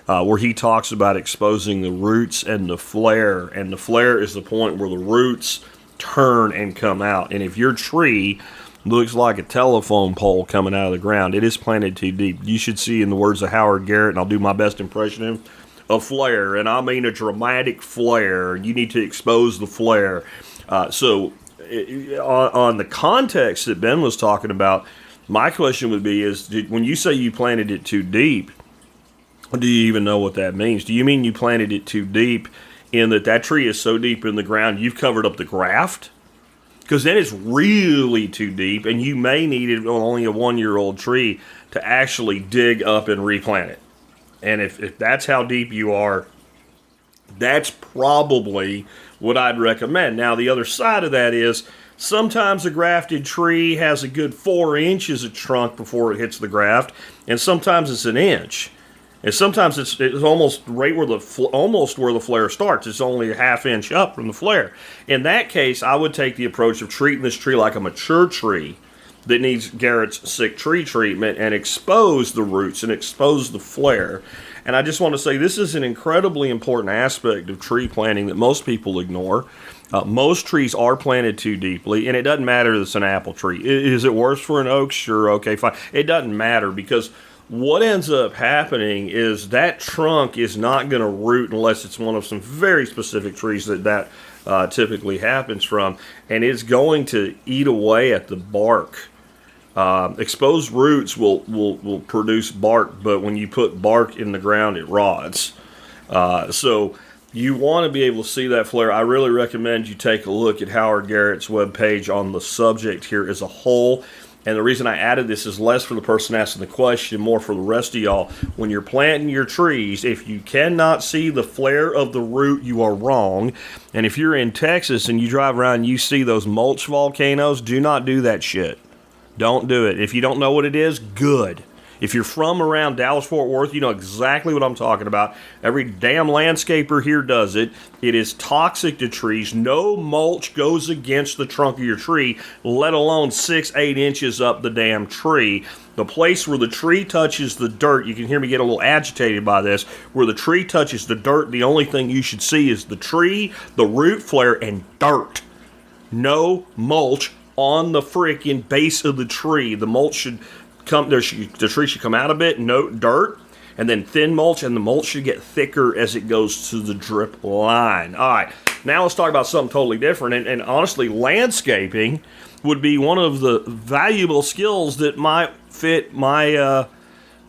where he talks about exposing the roots and the flare. And the flare is the point where the roots turn and come out. And if your tree looks like a telephone pole coming out of the ground, it is planted too deep. You should see, in the words of Howard Garrett, and I'll do my best impression of him, a flare, and I mean a dramatic flare. You need to expose the flare. So on the context that Ben was talking about, my question would be when you say you planted it too deep, do you even know what that means? Do you mean you planted it too deep in that tree is so deep in the ground you've covered up the graft? Because then it's really too deep, and you may need it on only a 1-year-old tree to actually dig up and replant it. And if that's how deep you are, that's probably what I'd recommend. Now, the other side of that is sometimes a grafted tree has a good 4 inches of trunk before it hits the graft, and sometimes it's an inch. And sometimes it's almost right where the flare starts. It's only a ½ inch up from the flare. In that case, I would take the approach of treating this tree like a mature tree that needs Garrett's sick tree treatment and expose the roots and expose the flare. And I just want to say this is an incredibly important aspect of tree planting that most people ignore. Most trees are planted too deeply, and it doesn't matter if it's an apple tree. Is it worse for an oak? Sure, okay, fine. It doesn't matter, because what ends up happening is that trunk is not going to root unless it's one of some very specific trees that typically happens from, and it's going to eat away at the bark. Exposed roots will produce bark, but when you put bark in the ground, it rots. So you want to be able to see that flare. I really recommend you take a look at Howard Garrett's webpage on the subject here as a whole. And the reason I added this is less for the person asking the question, more for the rest of y'all. When you're planting your trees, if you cannot see the flare of the root, you are wrong. And if you're in Texas and you drive around and you see those mulch volcanoes, do not do that shit. Don't do it. If you don't know what it is, good. If you're from around Dallas-Fort Worth, you know exactly what I'm talking about. Every damn landscaper here does it. It is toxic to trees. No mulch goes against the trunk of your tree, let alone 6-8 inches up the damn tree. The place where the tree touches the dirt, you can hear me get a little agitated by this, where the tree touches the dirt, the only thing you should see is the tree, the root flare, and dirt. No mulch on the freaking base of the tree. The mulch should the tree should come out a bit, no dirt, and then thin mulch, and the mulch should get thicker as it goes to the drip line. All right, now let's talk about something totally different, and honestly, landscaping would be one of the valuable skills that might fit my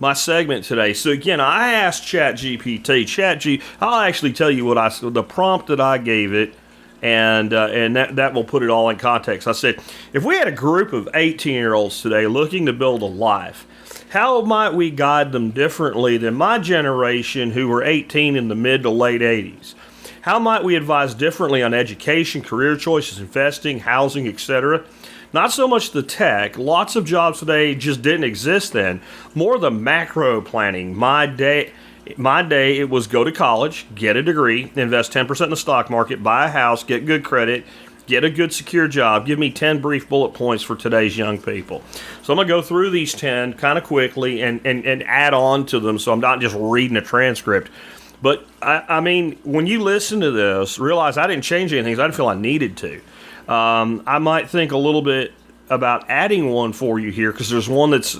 my segment today. So again, I asked ChatGPT. I'll actually tell you the prompt that I gave it, and that will put it all in context. I said, if we had a group of 18-year-olds today looking to build a life, how might we guide them differently than my generation who were 18 in the mid to late 80s? How might we advise differently on education, career choices, investing, housing, etc.? Not so much the tech. Lots of jobs today just didn't exist then. More the macro planning. My day, it was go to college, get a degree, invest 10% in the stock market, buy a house, get good credit, get a good secure job. Give me 10 brief bullet points for today's young people. So I'm going to go through these 10 kind of quickly and add on to them, so I'm not just reading a transcript. But, I mean, when you listen to this, realize I didn't change anything, so I didn't feel I needed to. I might think a little bit about adding one for you here, because there's one that's,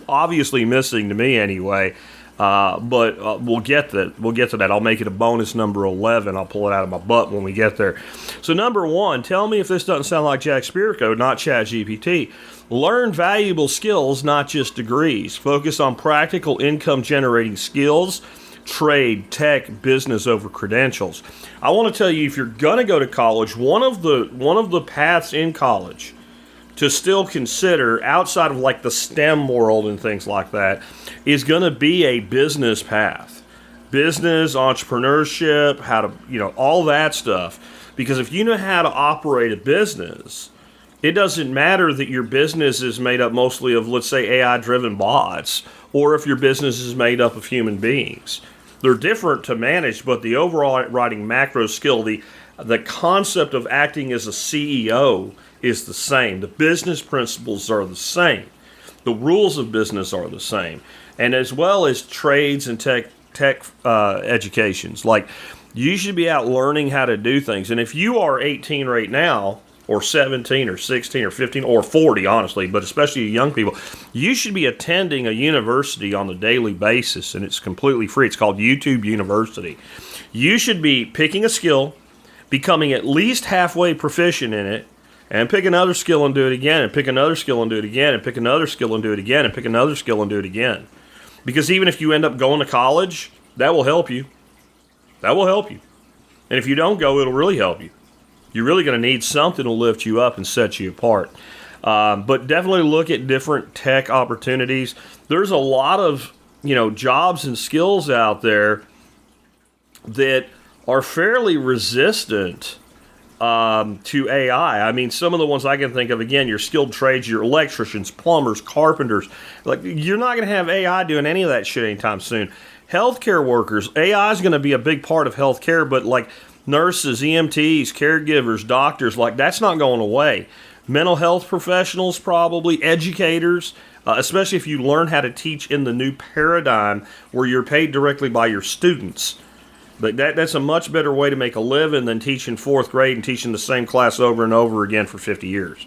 obviously missing to me anyway. But we'll get to that. I'll make it a bonus number 11. I'll pull it out of my butt when we get there. So number 1, tell me if this doesn't sound like Jack Spirko, not ChatGPT. Learn valuable skills, not just degrees. Focus on practical income-generating skills. Trade, tech, business over credentials. I want to tell you, if you're going to go to college, one of the paths in college to still consider outside of like the STEM world and things like that is going to be a business path. Business, entrepreneurship, how to, all that stuff. Because if you know how to operate a business, it doesn't matter that your business is made up mostly of, let's say, AI-driven bots, or if your business is made up of human beings. They're different to manage, but the overriding macro skill, the concept of acting as a CEO is the same. The business principles are the same. The rules of business are the same. And as well as trades and tech educations. Like, you should be out learning how to do things. And if you are 18 right now, or 17 or 16 or 15 or 40, honestly, but especially young people, you should be attending a university on a daily basis, and it's completely free. It's called YouTube University. You should be picking a skill, becoming at least halfway proficient in it, and pick another skill and do it again, and pick another skill and do it again, and pick another skill and do it again, and pick another skill and do it again. Because even if you end up going to college, that will help you. That will help you. And if you don't go, it'll really help you. You're really going to need something to lift you up and set you apart. But definitely look at different tech opportunities. There's a lot of, jobs and skills out there that are fairly resistant to AI. I mean, some of the ones I can think of, again, your skilled trades, your electricians, plumbers, carpenters. Like, you're not going to have AI doing any of that shit anytime soon. Healthcare workers, AI is going to be a big part of healthcare, but like nurses, EMTs, caregivers, doctors, like that's not going away. Mental health professionals, probably, educators, especially if you learn how to teach in the new paradigm where you're paid directly by your students. But that's a much better way to make a living than teaching fourth grade and teaching the same class over and over again for 50 years.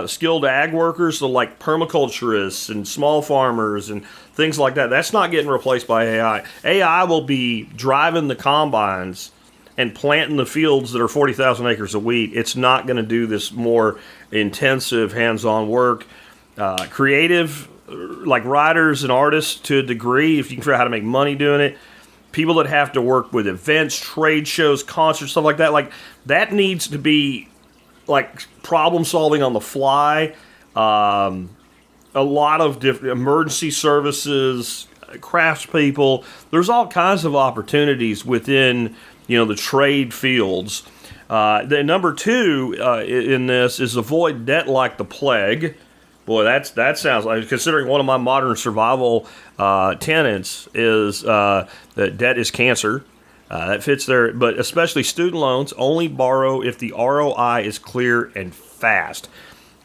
Skilled ag workers, so like permaculturists and small farmers and things like that, that's not getting replaced by AI. AI will be driving the combines and planting the fields that are 40,000 acres of wheat. It's not going to do this more intensive hands-on work. Creative, like writers and artists to a degree, if you can figure out how to make money doing it. People that have to work with events, trade shows, concerts, stuff like that needs to be like problem solving on the fly. A lot of different emergency services, craftspeople. There's all kinds of opportunities within, the trade fields. The number 2 in this is avoid debt like the plague. Boy, that sounds like, considering one of my modern survival tenets is that debt is cancer. That fits there, but especially student loans, only borrow if the ROI is clear and fast.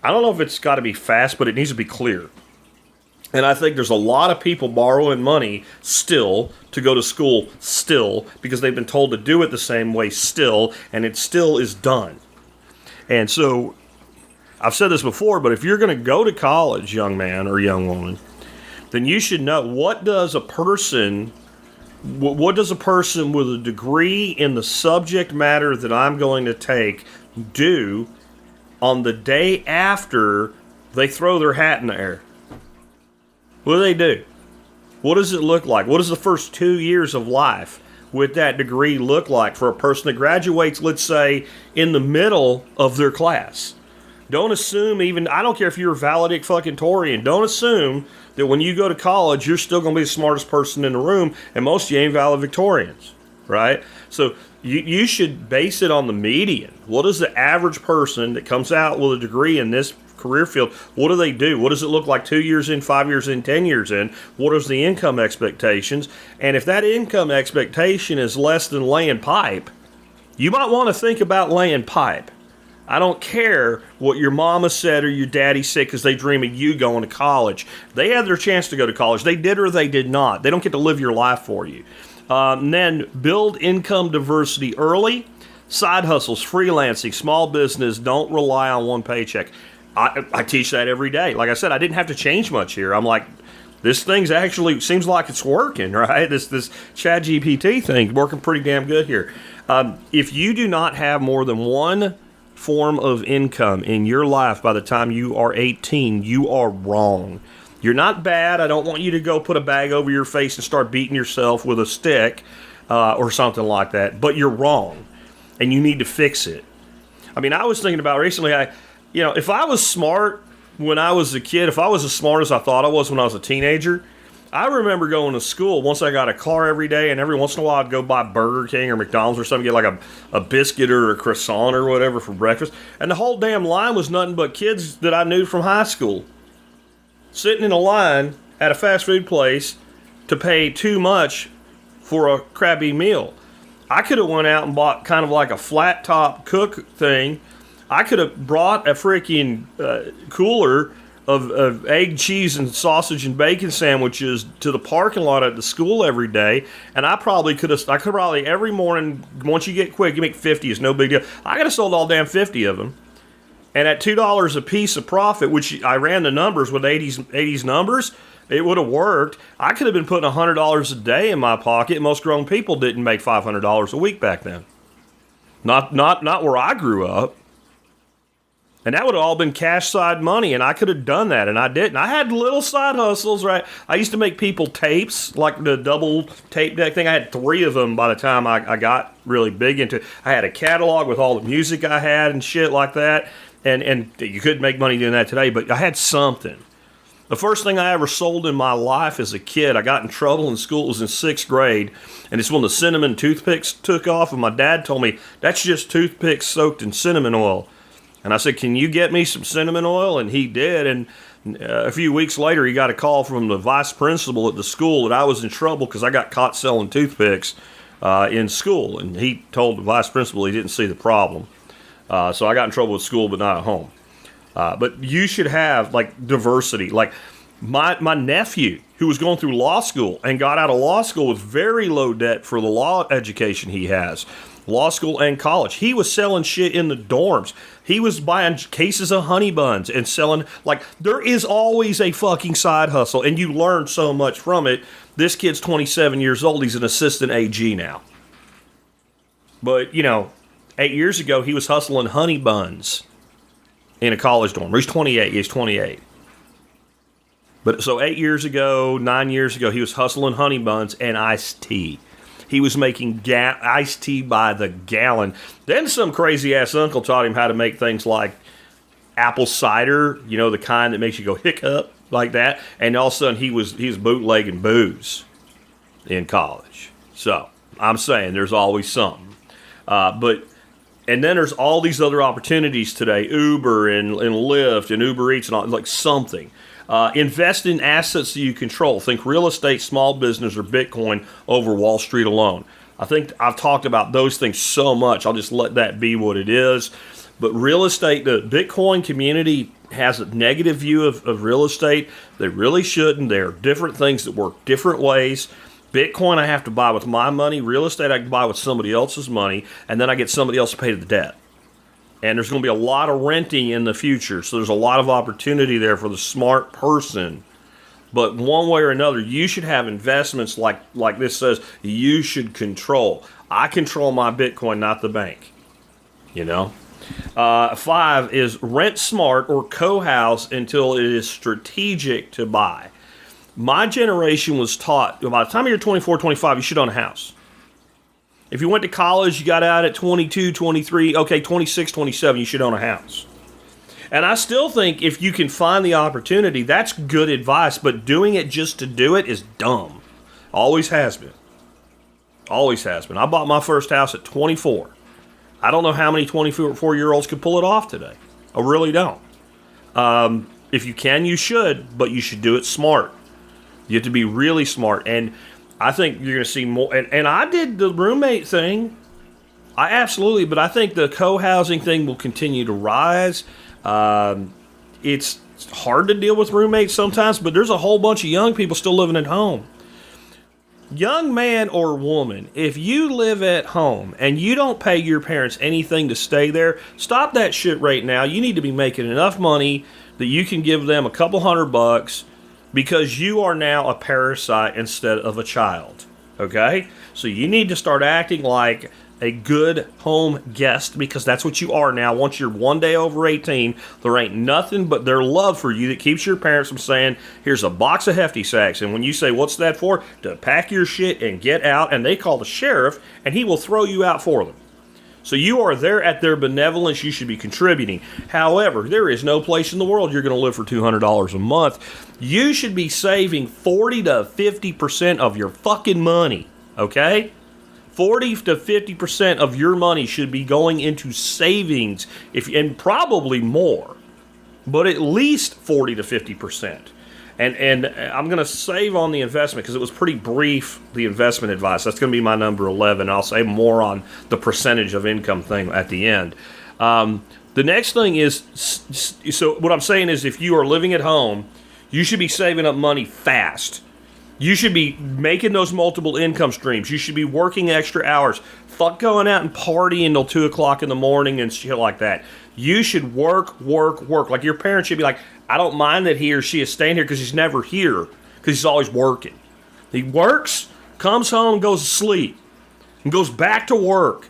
I don't know if it's got to be fast, but it needs to be clear. And I think there's a lot of people borrowing money still to go to school still because they've been told to do it the same way still, and it still is done. And so I've said this before, but if you're going to go to college, young man or young woman, then you should know what does a person with a degree in the subject matter that I'm going to take do on the day after they throw their hat in the air? What do they do? What does it look like? What does the first 2 years of life with that degree look like for a person that graduates, let's say, in the middle of their class? Don't assume I don't care if you're a valedictorian, don't assume that when you go to college, you're still going to be the smartest person in the room, and most of you ain't valedictorians, right? So you should base it on the median. What is the average person that comes out with a degree in this career field, what do they do? What does it look like 2 years in, 5 years in, 10 years in? What is the income expectations? And if that income expectation is less than laying pipe, you might want to think about laying pipe. I don't care what your mama said or your daddy said because they dream of you going to college. They had their chance to go to college. They did or they did not. They don't get to live your life for you. And then build income diversity early. Side hustles, freelancing, small business, don't rely on one paycheck. I teach that every day. Like I said, I didn't have to change much here. I'm like, this thing's actually seems like it's working, right? This ChatGPT thing working pretty damn good here. If you do not have more than one form of income in your life by the time you are 18, you are wrong. You're not bad. I don't want you to go put a bag over your face and start beating yourself with a stick or something like that. But you're wrong, and you need to fix it. I mean, I was thinking about recently, if I was smart when I was a kid, if I was as smart as I thought I was when I was a teenager, I remember going to school once I got a car every day, and every once in a while I'd go buy Burger King or McDonald's or something, get like a biscuit or a croissant or whatever for breakfast. And the whole damn line was nothing but kids that I knew from high school, sitting in a line at a fast food place to pay too much for a crappy meal. I could have went out and bought kind of like a flat top cook thing. I could have brought a freaking cooler of egg, cheese, and sausage and bacon sandwiches to the parking lot at the school every day, and I could probably every morning, once you get quick, you make 50, it's no big deal. I could have sold all damn 50 of them. And at $2 a piece of profit, which I ran the numbers with 80s numbers, it would have worked. I could have been putting $100 a day in my pocket. Most grown people didn't make $500 a week back then. Not where I grew up. And that would have all been cash side money, and I could have done that, and I didn't. I had little side hustles, right? I used to make people tapes, like the double tape deck thing. I had 3 of them by the time I got really big into it. I had a catalog with all the music I had and shit like that, and you couldn't make money doing that today, but I had something. The first thing I ever sold in my life as a kid, I got in trouble in school. It was in 6th grade, and it's when the cinnamon toothpicks took off, and my dad told me, that's just toothpicks soaked in cinnamon oil. And I said, can you get me some cinnamon oil? And he did, and a few weeks later, he got a call from the vice principal at the school that I was in trouble because I got caught selling toothpicks in school, and he told the vice principal he didn't see the problem. So I got in trouble with school, but not at home. But you should have, like, diversity. Like, my nephew, who was going through law school and got out of law school with very low debt for the law education he has, law school and college, he was selling shit in the dorms. He was buying cases of honey buns and selling, like, there is always a fucking side hustle, and you learn so much from it. This kid's 27 years old. He's an assistant AG now. But, 8 years ago, he was hustling honey buns in a college dorm. He's 28. He's 28. But so 8 years ago, 9 years ago, he was hustling honey buns and iced tea. He was making iced tea by the gallon. Then some crazy-ass uncle taught him how to make things like apple cider, the kind that makes you go hiccup like that. And all of a sudden, he was bootlegging booze in college. So I'm saying there's always something. And then there's all these other opportunities today, Uber and Lyft and Uber Eats and all, like something. Invest in assets that you control. Think real estate, small business, or Bitcoin over Wall Street alone. I think I've talked about those things so much, I'll just let that be what it is. But real estate, the Bitcoin community has a negative view of real estate. They really shouldn't. There are different things that work different ways. Bitcoin I have to buy with my money. Real estate I can buy with somebody else's money. And then I get somebody else to pay the debt. And there's going to be a lot of renting in the future. So there's a lot of opportunity there for the smart person. But one way or another, you should have investments like this says you should control. I control my Bitcoin, not the bank. 5 is rent smart or co-house until it is strategic to buy. My generation was taught, by the time you're 24, 25, you should own a house. If you went to college, you got out at 22, 23, okay, 26, 27, you should own a house. And I still think if you can find the opportunity, that's good advice, but doing it just to do it is dumb. Always has been. Always has been. I bought my first house at 24. I don't know how many 24-year-olds could pull it off today. I really don't. If you can, you should, but you should do it smart. You have to be really smart, and I think you're going to see more. And I did the roommate thing. But I think the co-housing thing will continue to rise. It's hard to deal with roommates sometimes, but there's a whole bunch of young people still living at home. Young man or woman, if you live at home and you don't pay your parents anything to stay there, stop that shit right now. You need to be making enough money that you can give them a couple $100 because you are now a parasite instead of a child. Okay? So you need to start acting like a good home guest, because that's what you are now. Once you're one day over 18, there ain't nothing but their love for you that keeps your parents from saying, here's a box of Hefty Sacks. And when you say, what's that for? To pack your shit and get out. And they call the sheriff, and he will throw you out for them. So you are there at their benevolence. You should be contributing. However, there is no place in the world you're going to live for $200 a month. You should be saving 40 to 50% of your fucking money. Okay? 40 to 50% of your money should be going into savings, and probably more, but at least 40 to 50%. And I'm going to save on the investment because it was pretty brief, the investment advice. That's going to be my number 11. I'll say more on the percentage of income thing at the end. The next thing is, so what I'm saying is if you are living at home, you should be saving up money fast. You should be making those multiple income streams. You should be working extra hours. Fuck going out and partying until 2 o'clock in the morning and shit like that. You should work. Like your parents should be like, I don't mind that he or she is staying here because he's never here because he's always working. He works, comes home, goes to sleep, and goes back to work.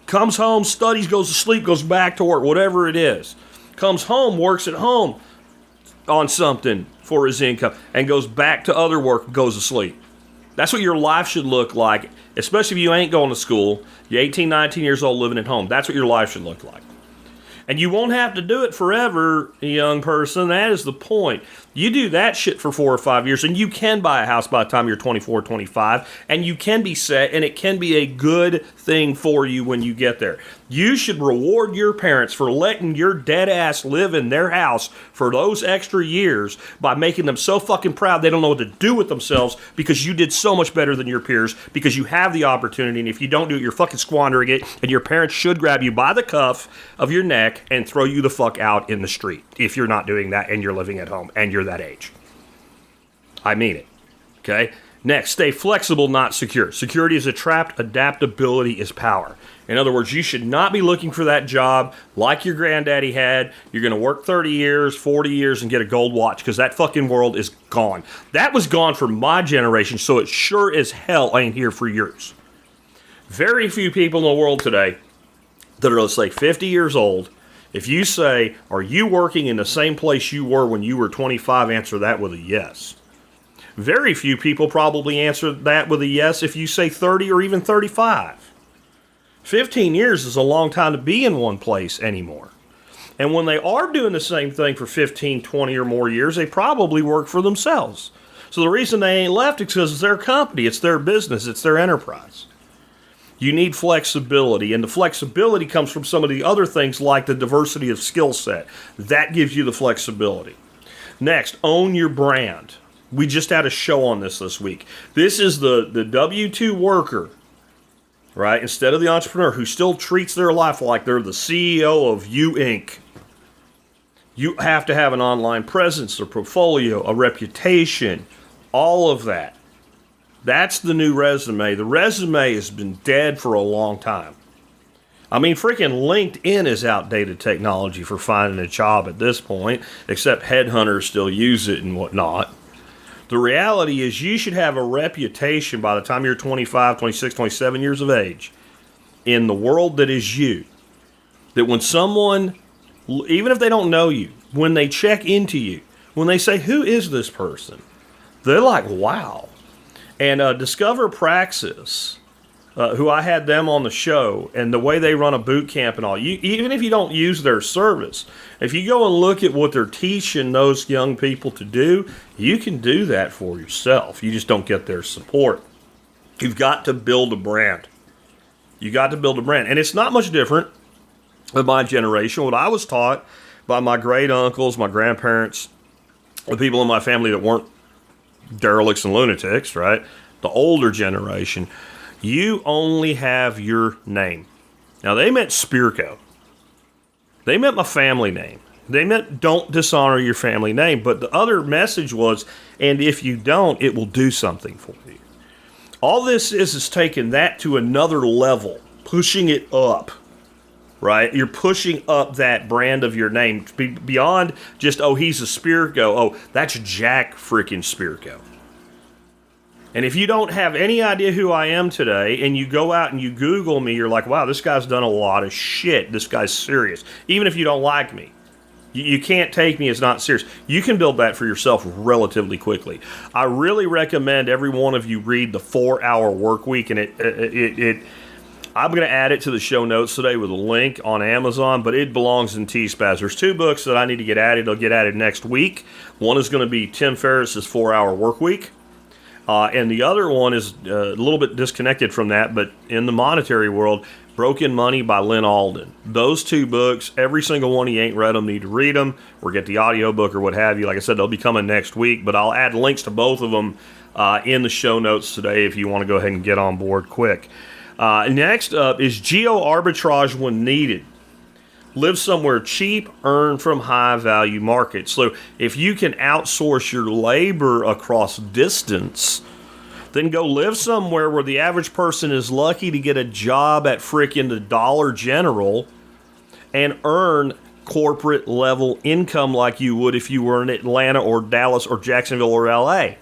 Comes home, studies, goes to sleep, goes back to work, whatever it is. Comes home, works at home on something for his income, and goes back to other work and goes to sleep. That's what your life should look like, especially if you ain't going to school. You're 18, 19 years old living at home. That's what your life should look like. And you won't have to do it forever, young person. That is the point. You do that shit for 4 or 5 years, and you can buy a house by the time you're 24, 25, and you can be set, and it can be a good thing for you when you get there. You should reward your parents for letting your dead ass live in their house for those extra years by making them so fucking proud they don't know what to do with themselves because you did so much better than your peers, because you have the opportunity, and if you don't do it, you're fucking squandering it, and your parents should grab you by the cuff of your neck and throw you the fuck out in the street if you're not doing that and you're living at home and you're that age. I mean it. Okay? Next, stay flexible, not secure. Security is a trap. Adaptability is power. In other words, you should not be looking for that job like your granddaddy had. You're going to work 30 years, 40 years, and get a gold watch because that fucking world is gone. That was gone for my generation, so it sure as hell ain't here for yours. Very few people in the world today that are, let's say, 50 years old. If you say, are you working in the same place you were when you were 25, answer that with a yes. Very few people probably answer that with a yes if you say 30 or even 35. 15 years is a long time to be in one place anymore. And when they are doing the same thing for 15, 20 or more years, they probably work for themselves. So the reason they ain't left is because it's their company, it's their business, it's their enterprise. You need flexibility, and the flexibility comes from some of the other things like the diversity of skill set. That gives you the flexibility. Next, own your brand. We just had a show on this week. This is the W-2 worker, right? Instead of the entrepreneur who still treats their life like they're the CEO of You Inc. You have to have an online presence, a portfolio, a reputation, all of that. That's the new resume. The resume has been dead for a long time. I mean, freaking LinkedIn is outdated technology for finding a job at this point, except headhunters still use it and whatnot. The reality is you should have a reputation by the time you're 25, 26, 27 years of age in the world that is you. That when someone, even if they don't know you, when they check into you, when they say, who is this person? They're like, wow. And Discover Praxis, who I had them on the show, and the way they run a boot camp and all, even if you don't use their service, if you go and look at what they're teaching those young people to do, you can do that for yourself. You just don't get their support. You've got to build a brand. You got to build a brand. And it's not much different with my generation. What I was taught by my great uncles, my grandparents, the people in my family that weren't derelicts and lunatics, right? The older generation, you only have your name. Now, they meant Spirko. They meant my family name. They meant don't dishonor your family name. But the other message was, and if you don't, it will do something for you. All this is taking that to another level, pushing it up, right? You're pushing up that brand of your name beyond just, oh, he's a Spirko. Oh, that's Jack freaking Spirko. And if you don't have any idea who I am today, and you go out and you Google me, you're like, wow, this guy's done a lot of shit. This guy's serious. Even if you don't like me, you can't take me as not serious. You can build that for yourself relatively quickly. I really recommend every one of you read the 4-Hour Workweek, and I'm going to add it to the show notes today with a link on Amazon, but it belongs in T-Spaz. There's 2 books that I need to get added. They'll get added next week. One is going to be Tim Ferriss's 4-Hour Workweek. And the other one is a little bit disconnected from that, but in the monetary world, Broken Money by Lynn Alden. Those 2 books, every single one, you ain't read them, need to read them, or get the audiobook or what have you. Like I said, they'll be coming next week, but I'll add links to both of them in the show notes today if you want to go ahead and get on board quick. Next up is Geo Arbitrage When Needed. Live somewhere cheap, earn from high-value markets. So if you can outsource your labor across distance, then go live somewhere where the average person is lucky to get a job at frickin' the Dollar General and earn corporate-level income like you would if you were in Atlanta or Dallas or Jacksonville or L.A.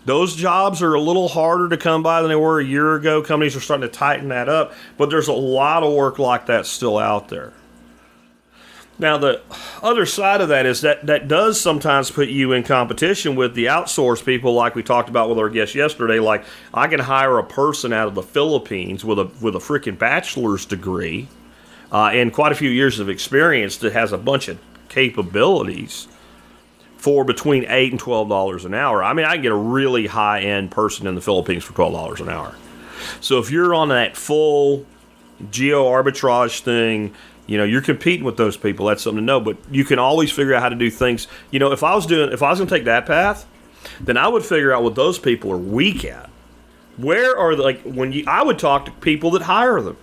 Those jobs are a little harder to come by than they were a year ago. Companies are starting to tighten that up, but there's a lot of work like that still out there. Now, the other side of that is that does sometimes put you in competition with the outsourced people, like we talked about with our guest yesterday. Like, I can hire a person out of the Philippines with a freaking bachelor's degree and quite a few years of experience that has a bunch of capabilities for between $8 and $12 an hour. I mean, I can get a really high-end person in the Philippines for $12 an hour. So if you're on that full geo arbitrage thing, you know, you're competing with those people. That's something to know. But you can always figure out how to do things. You know, if I was going to take that path, then I would figure out what those people are weak at. Where are I would talk to people that hire them.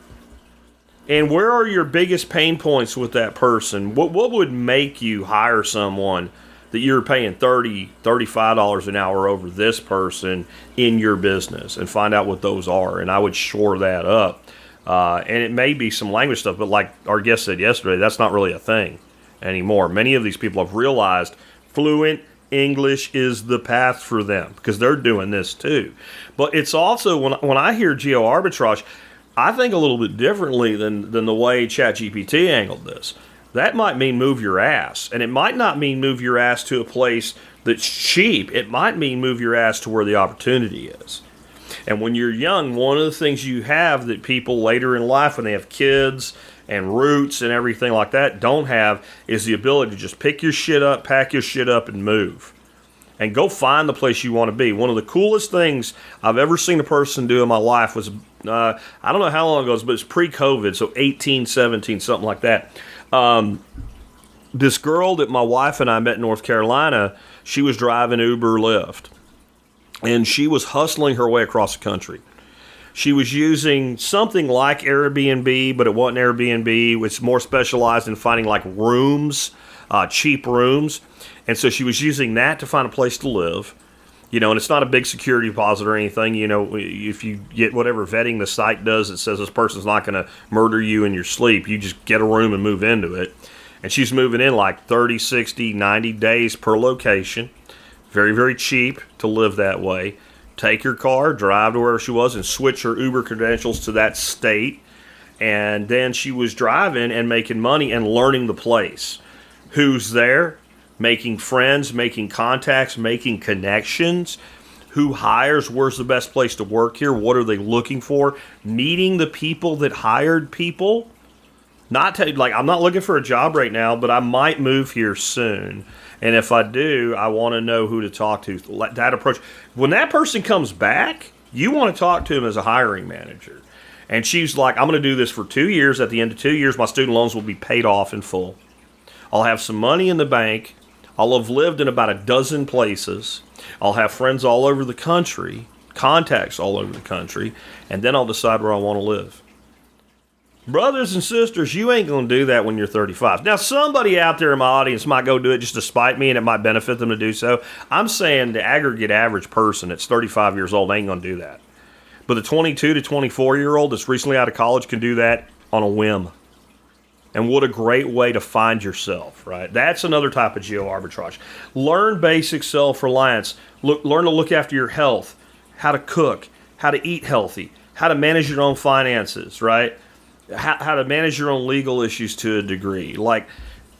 And where are your biggest pain points with that person? What would make you hire someone that you're paying $30, $35 an hour over this person in your business, and find out what those are? And I would shore that up. And it may be some language stuff, but like our guest said yesterday, that's not really a thing anymore. Many of these people have realized fluent English is the path for them because they're doing this too. But it's also, when I hear geo arbitrage, I think a little bit differently than the way ChatGPT angled this. That might mean move your ass. And it might not mean move your ass to a place that's cheap. It might mean move your ass to where the opportunity is. And when you're young, one of the things you have that people later in life, when they have kids and roots and everything like that, don't have is the ability to just pick your shit up, pack your shit up, and move. And go find the place you want to be. One of the coolest things I've ever seen a person do in my life was, I don't know how long ago it was, but it's pre-COVID, so 18, 17, something like that. This girl that my wife and I met in North Carolina, she was driving Uber Lyft. And she was hustling her way across the country. She was using something like Airbnb, but it wasn't Airbnb. It's more specialized in finding like rooms, cheap rooms. And so she was using that to find a place to live. You know, and it's not a big security deposit or anything. You know, if you get whatever vetting the site does that says this person's not going to murder you in your sleep, you just get a room and move into it. And she's moving in like 30, 60, 90 days per location. Very, very cheap to live that way. Take her car, drive to wherever she was, and switch her Uber credentials to that state. And then she was driving and making money and learning the place. Who's there? Making friends, making contacts, making connections. Who hires? Where's the best place to work here? What are they looking for? Meeting the people that hired people. I'm not looking for a job right now, but I might move here soon. And if I do, I want to know who to talk to. That approach. When that person comes back, you want to talk to him as a hiring manager. And she's like, I'm going to do this for 2 years. At the end of 2 years, my student loans will be paid off in full. I'll have some money in the bank. I'll have lived in about a dozen places. I'll have friends all over the country, contacts all over the country, and then I'll decide where I want to live. Brothers and sisters, you ain't going to do that when you're 35. Now, somebody out there in my audience might go do it just to spite me, and it might benefit them to do so. I'm saying the aggregate average person that's 35 years old ain't going to do that. But the 22 to 24-year-old that's recently out of college can do that on a whim. And what a great way to find yourself, right? That's another type of geo arbitrage. Learn basic self-reliance. Learn to look after your health, how to cook, how to eat healthy, how to manage your own finances, right? How to manage your own legal issues to a degree, like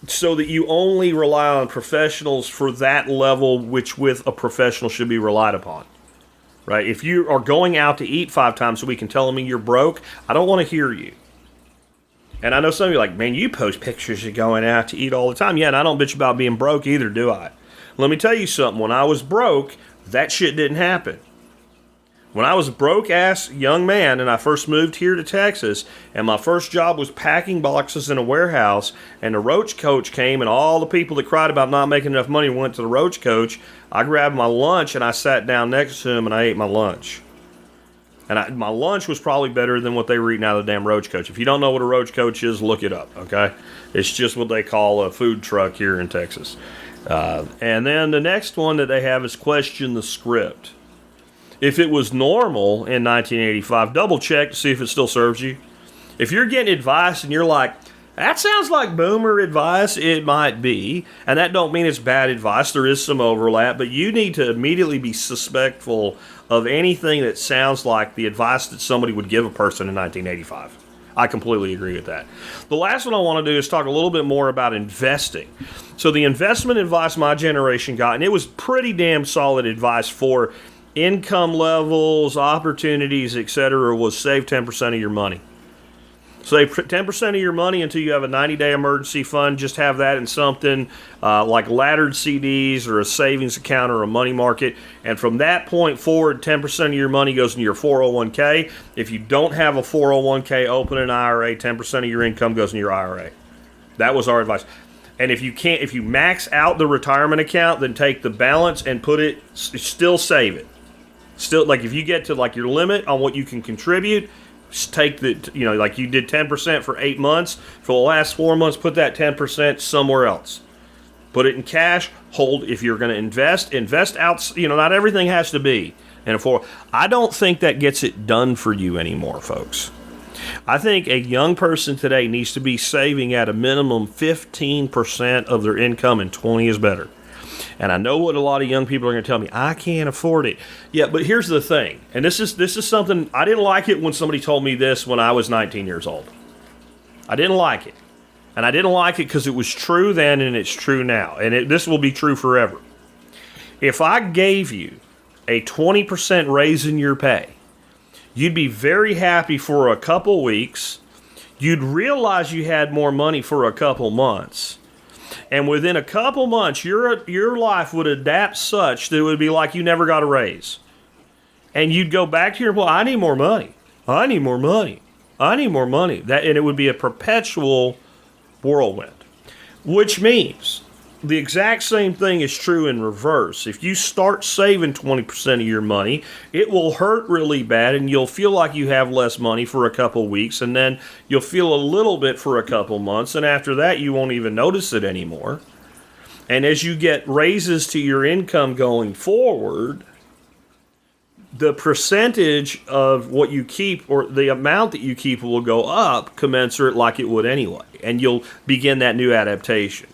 so that you only rely on professionals for that level which with a professional should be relied upon, right? If you are going out to eat 5 times a week and telling me you're broke, I don't want to hear you. And I know some of you are like, man, you post pictures of going out to eat all the time. Yeah, and I don't bitch about being broke either, do I? Let me tell you something. When I was broke, that shit didn't happen. When I was a broke-ass young man and I first moved here to Texas, and my first job was packing boxes in a warehouse, and the roach coach came, and all the people that cried about not making enough money went to the roach coach, I grabbed my lunch and I sat down next to him and I ate my lunch. And my lunch was probably better than what they were eating out of the damn roach coach. If you don't know what a roach coach is, look it up, okay? It's just what they call a food truck here in Texas. And then the next one that they have is question the script. If it was normal in 1985, double check to see if it still serves you. If you're getting advice and you're like, That sounds like boomer advice. It might be. And that don't mean it's bad advice. There is some overlap. But you need to immediately be suspectful of anything that sounds like the advice that somebody would give a person in 1985. I completely agree with that. The last one I want to do is talk a little bit more about investing. So the investment advice my generation got, and it was pretty damn solid advice for income levels, opportunities, etc., was save 10% of your money. Save 10% of your money until you have a 90-day emergency fund. Just have that in something like laddered CDs or a savings account or a money market. And from that point forward, 10% of your money goes into your 401k. If you don't have a 401k, open an IRA. 10% of your income goes into your IRA. That was our advice. And if you max out the retirement account, then take the balance and put it, still save it. Still, like if you get to like your limit on what you can contribute, take the, like you did 10% for 8 months. For the last 4 months, put that 10% somewhere else. Put it in cash. Hold. If you're going to invest out. Not everything has to be in a 4. I don't think that gets it done for you anymore, folks. I think a young person today needs to be saving at a minimum 15% of their income, and 20 is better. And I know what a lot of young people are going to tell me. I can't afford it. Yeah, but here's the thing. And this is something, I didn't like it when somebody told me this when I was 19 years old. I didn't like it. And I didn't like it because it was true then and it's true now. And this will be true forever. If I gave you a 20% raise in your pay, you'd be very happy for a couple weeks. You'd realize you had more money for a couple months. And within a couple months, your life would adapt such that it would be like you never got a raise. And you'd go back to your employer, I need more money. I need more money. I need more money. And it would be a perpetual whirlwind. Which means the exact same thing is true in reverse. If you start saving 20% of your money, it will hurt really bad and you'll feel like you have less money for a couple weeks, and then you'll feel a little bit for a couple months, and after that you won't even notice it anymore. And as you get raises to your income going forward, the percentage of what you keep or the amount that you keep will go up commensurate like it would anyway, and you'll begin that new adaptation.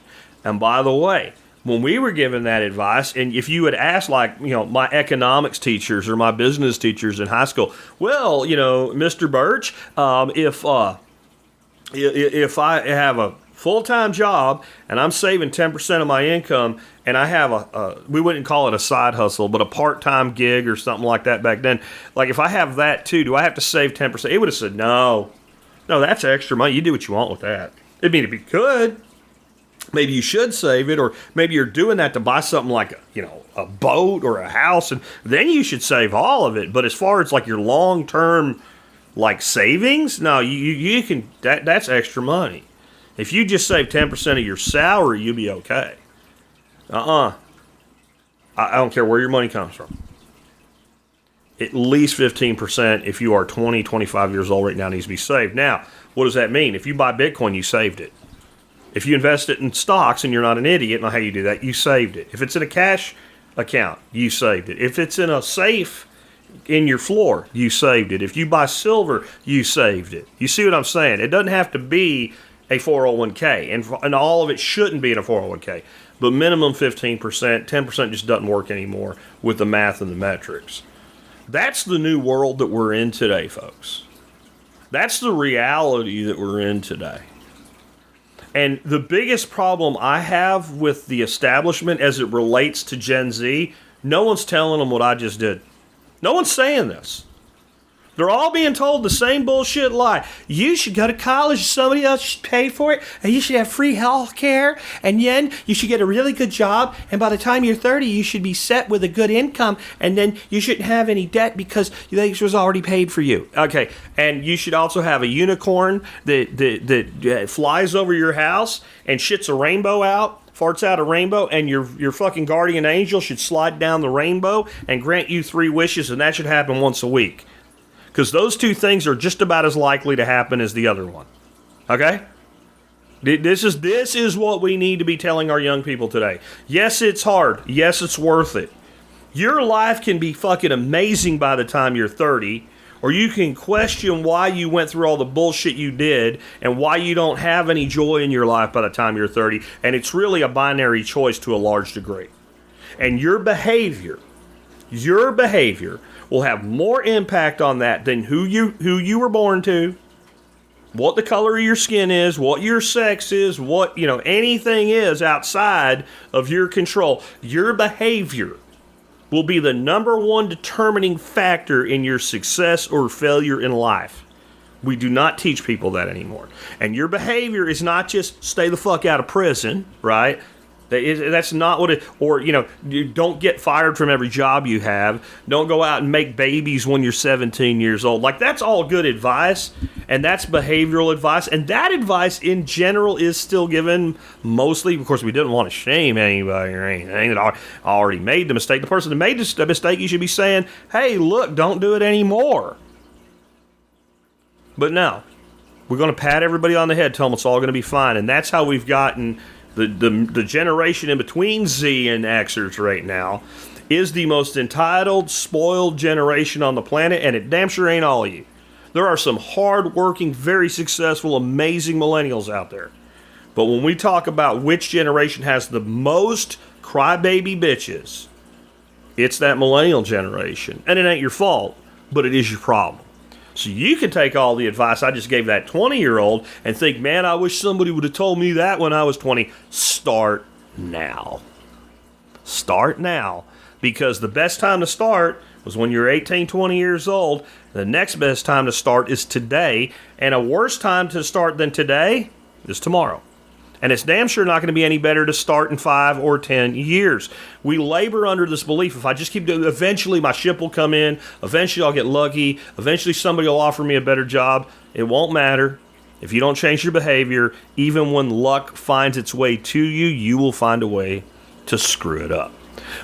And by the way, when we were given that advice, and if you had asked, like, my economics teachers or my business teachers in high school, well, Mr. Birch, if I have a full-time job and I'm saving 10% of my income and I have we wouldn't call it a side hustle, but a part-time gig or something like that back then, like if I have that too, do I have to save 10%? It would have said, no, that's extra money. You do what you want with that. I mean, it'd be good. Maybe you should save it, or maybe you're doing that to buy something like a boat or a house, and then you should save all of it. But as far as like your long-term like savings, no, you can, that's extra money. If you just save 10% of your salary, you'll be okay. I don't care where your money comes from. At least 15% if you are 20, 25 years old right now needs to be saved. Now, what does that mean? If you buy Bitcoin, you saved it. If you invest it in stocks and you're not an idiot, know how you do that, you saved it. If it's in a cash account, you saved it. If it's in a safe in your floor, you saved it. If you buy silver, you saved it. You see what I'm saying? It doesn't have to be a 401k, and all of it shouldn't be in a 401k. But minimum 15%, 10% just doesn't work anymore with the math and the metrics. That's the new world that we're in today, folks. That's the reality that we're in today. And the biggest problem I have with the establishment as it relates to Gen Z, no one's telling them what I just did. No one's saying this. They're all being told the same bullshit lie. You should go to college, somebody else should pay for it, and you should have free health care, and then you should get a really good job, and by the time you're 30, you should be set with a good income, and then you shouldn't have any debt because it was already paid for you. Okay, and you should also have a unicorn that flies over your house and shits a rainbow out. Farts out a rainbow, and your fucking guardian angel should slide down the rainbow and grant you 3 wishes, and that should happen once a week. Because those two things are just about as likely to happen as the other one. Okay? This is what we need to be telling our young people today. Yes, it's hard. Yes, it's worth it. Your life can be fucking amazing by the time you're 30, or you can question why you went through all the bullshit you did and why you don't have any joy in your life by the time you're 30. And it's really a binary choice to a large degree. And your behavior will have more impact on that than who you were born to, what the color of your skin is, what your sex is, what, anything is outside of your control. Your behavior will be the number one determining factor in your success or failure in life. We do not teach people that anymore. And your behavior is not just stay the fuck out of prison, right? That's not what it, or, you don't get fired from every job you have. Don't go out and make babies when you're 17 years old. Like, that's all good advice, and that's behavioral advice. And that advice, in general, is still given mostly, of course, we didn't want to shame anybody or anything that already made the mistake. The person that made the mistake, you should be saying, hey, look, don't do it anymore. But no, we're going to pat everybody on the head, tell them it's all going to be fine. And that's how we've gotten the generation in between Z and Xers right now is the most entitled, spoiled generation on the planet, and it damn sure ain't all of you. There are some hard-working, very successful, amazing millennials out there. But when we talk about which generation has the most crybaby bitches, it's that millennial generation. And it ain't your fault, but it is your problem. So you can take all the advice I just gave that 20-year-old and think, man, I wish somebody would have told me that when I was 20. Start now. Start now. Because the best time to start was when you're 18, 20 years old. The next best time to start is today. And a worse time to start than today is tomorrow. And it's damn sure not going to be any better to start in 5 or 10 years. We labor under this belief, if I just keep doing it, eventually my ship will come in, eventually I'll get lucky, eventually somebody will offer me a better job. It won't matter. If you don't change your behavior, even when luck finds its way to you, you will find a way to screw it up.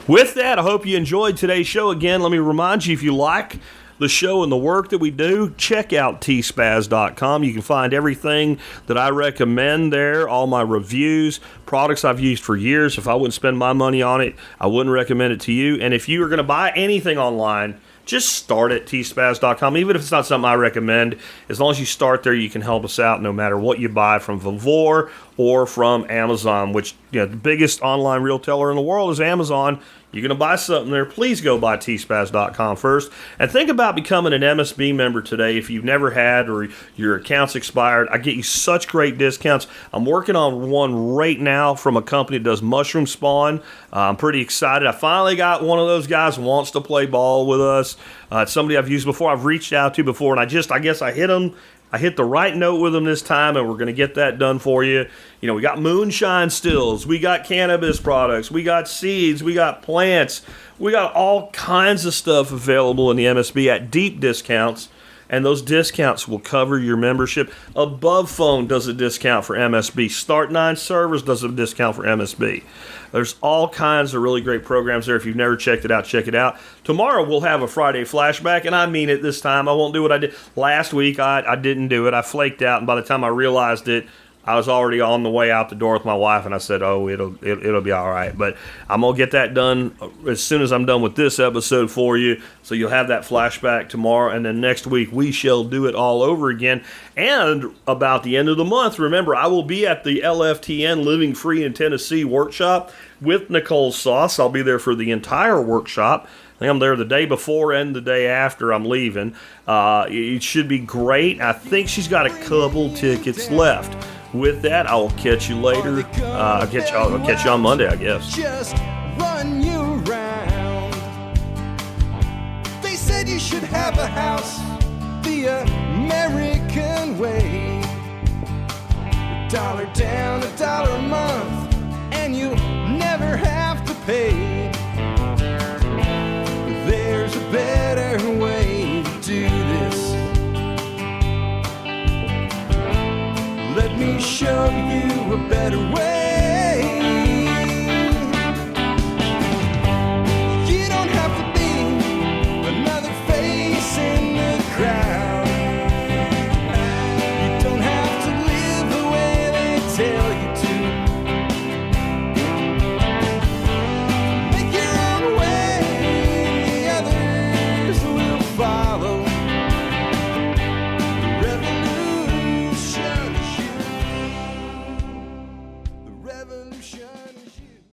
With that, I hope you enjoyed today's show. Again, let me remind you, if you like the show and the work that we do, check out tspaz.com. You can find everything that I recommend there, all my reviews, products I've used for years. If I wouldn't spend my money on it, I wouldn't recommend it to you. And if you are going to buy anything online, just start at tspaz.com. Even if it's not something I recommend, as long as you start there, you can help us out no matter what you buy from Vivor or from Amazon, which, the biggest online retailer in the world is Amazon. You're going to buy something there, please go buy tspaz.com first. And think about becoming an MSB member today if you've never had or your account's expired. I get you such great discounts. I'm working on one right now from a company that does mushroom spawn. I'm pretty excited. I finally got one of those guys who wants to play ball with us. It's somebody I've used before, I've reached out to before, and I guess I hit them. I hit the right note with them this time, and we're going to get that done for you. We got moonshine stills, we got cannabis products, we got seeds, we got plants, we got all kinds of stuff available in the MSB at deep discounts, and those discounts will cover your membership. Above Phone does a discount for MSB. Start 9 Servers does a discount for MSB. There's all kinds of really great programs there. If you've never checked it out, check it out. Tomorrow we'll have a Friday flashback, and I mean it this time. I won't do what I did last week. I didn't do it. I flaked out, and by the time I realized it, I was already on the way out the door with my wife, and I said, it'll be all right. But I'm going to get that done as soon as I'm done with this episode for you. So you'll have that flashback tomorrow, and then next week we shall do it all over again. And about the end of the month, remember, I will be at the LFTN Living Free in Tennessee workshop with Nicole Sauce. I'll be there for the entire workshop. I think I'm there the day before and the day after I'm leaving. It should be great. I think she's got a couple tickets left. With that, I'll catch you later. I'll catch you on Monday, I guess. Just run you around. They said you should have a house the American way. $1 down, $1 a month, and you never have to pay. There's a better way to do this. Let me show you a better way.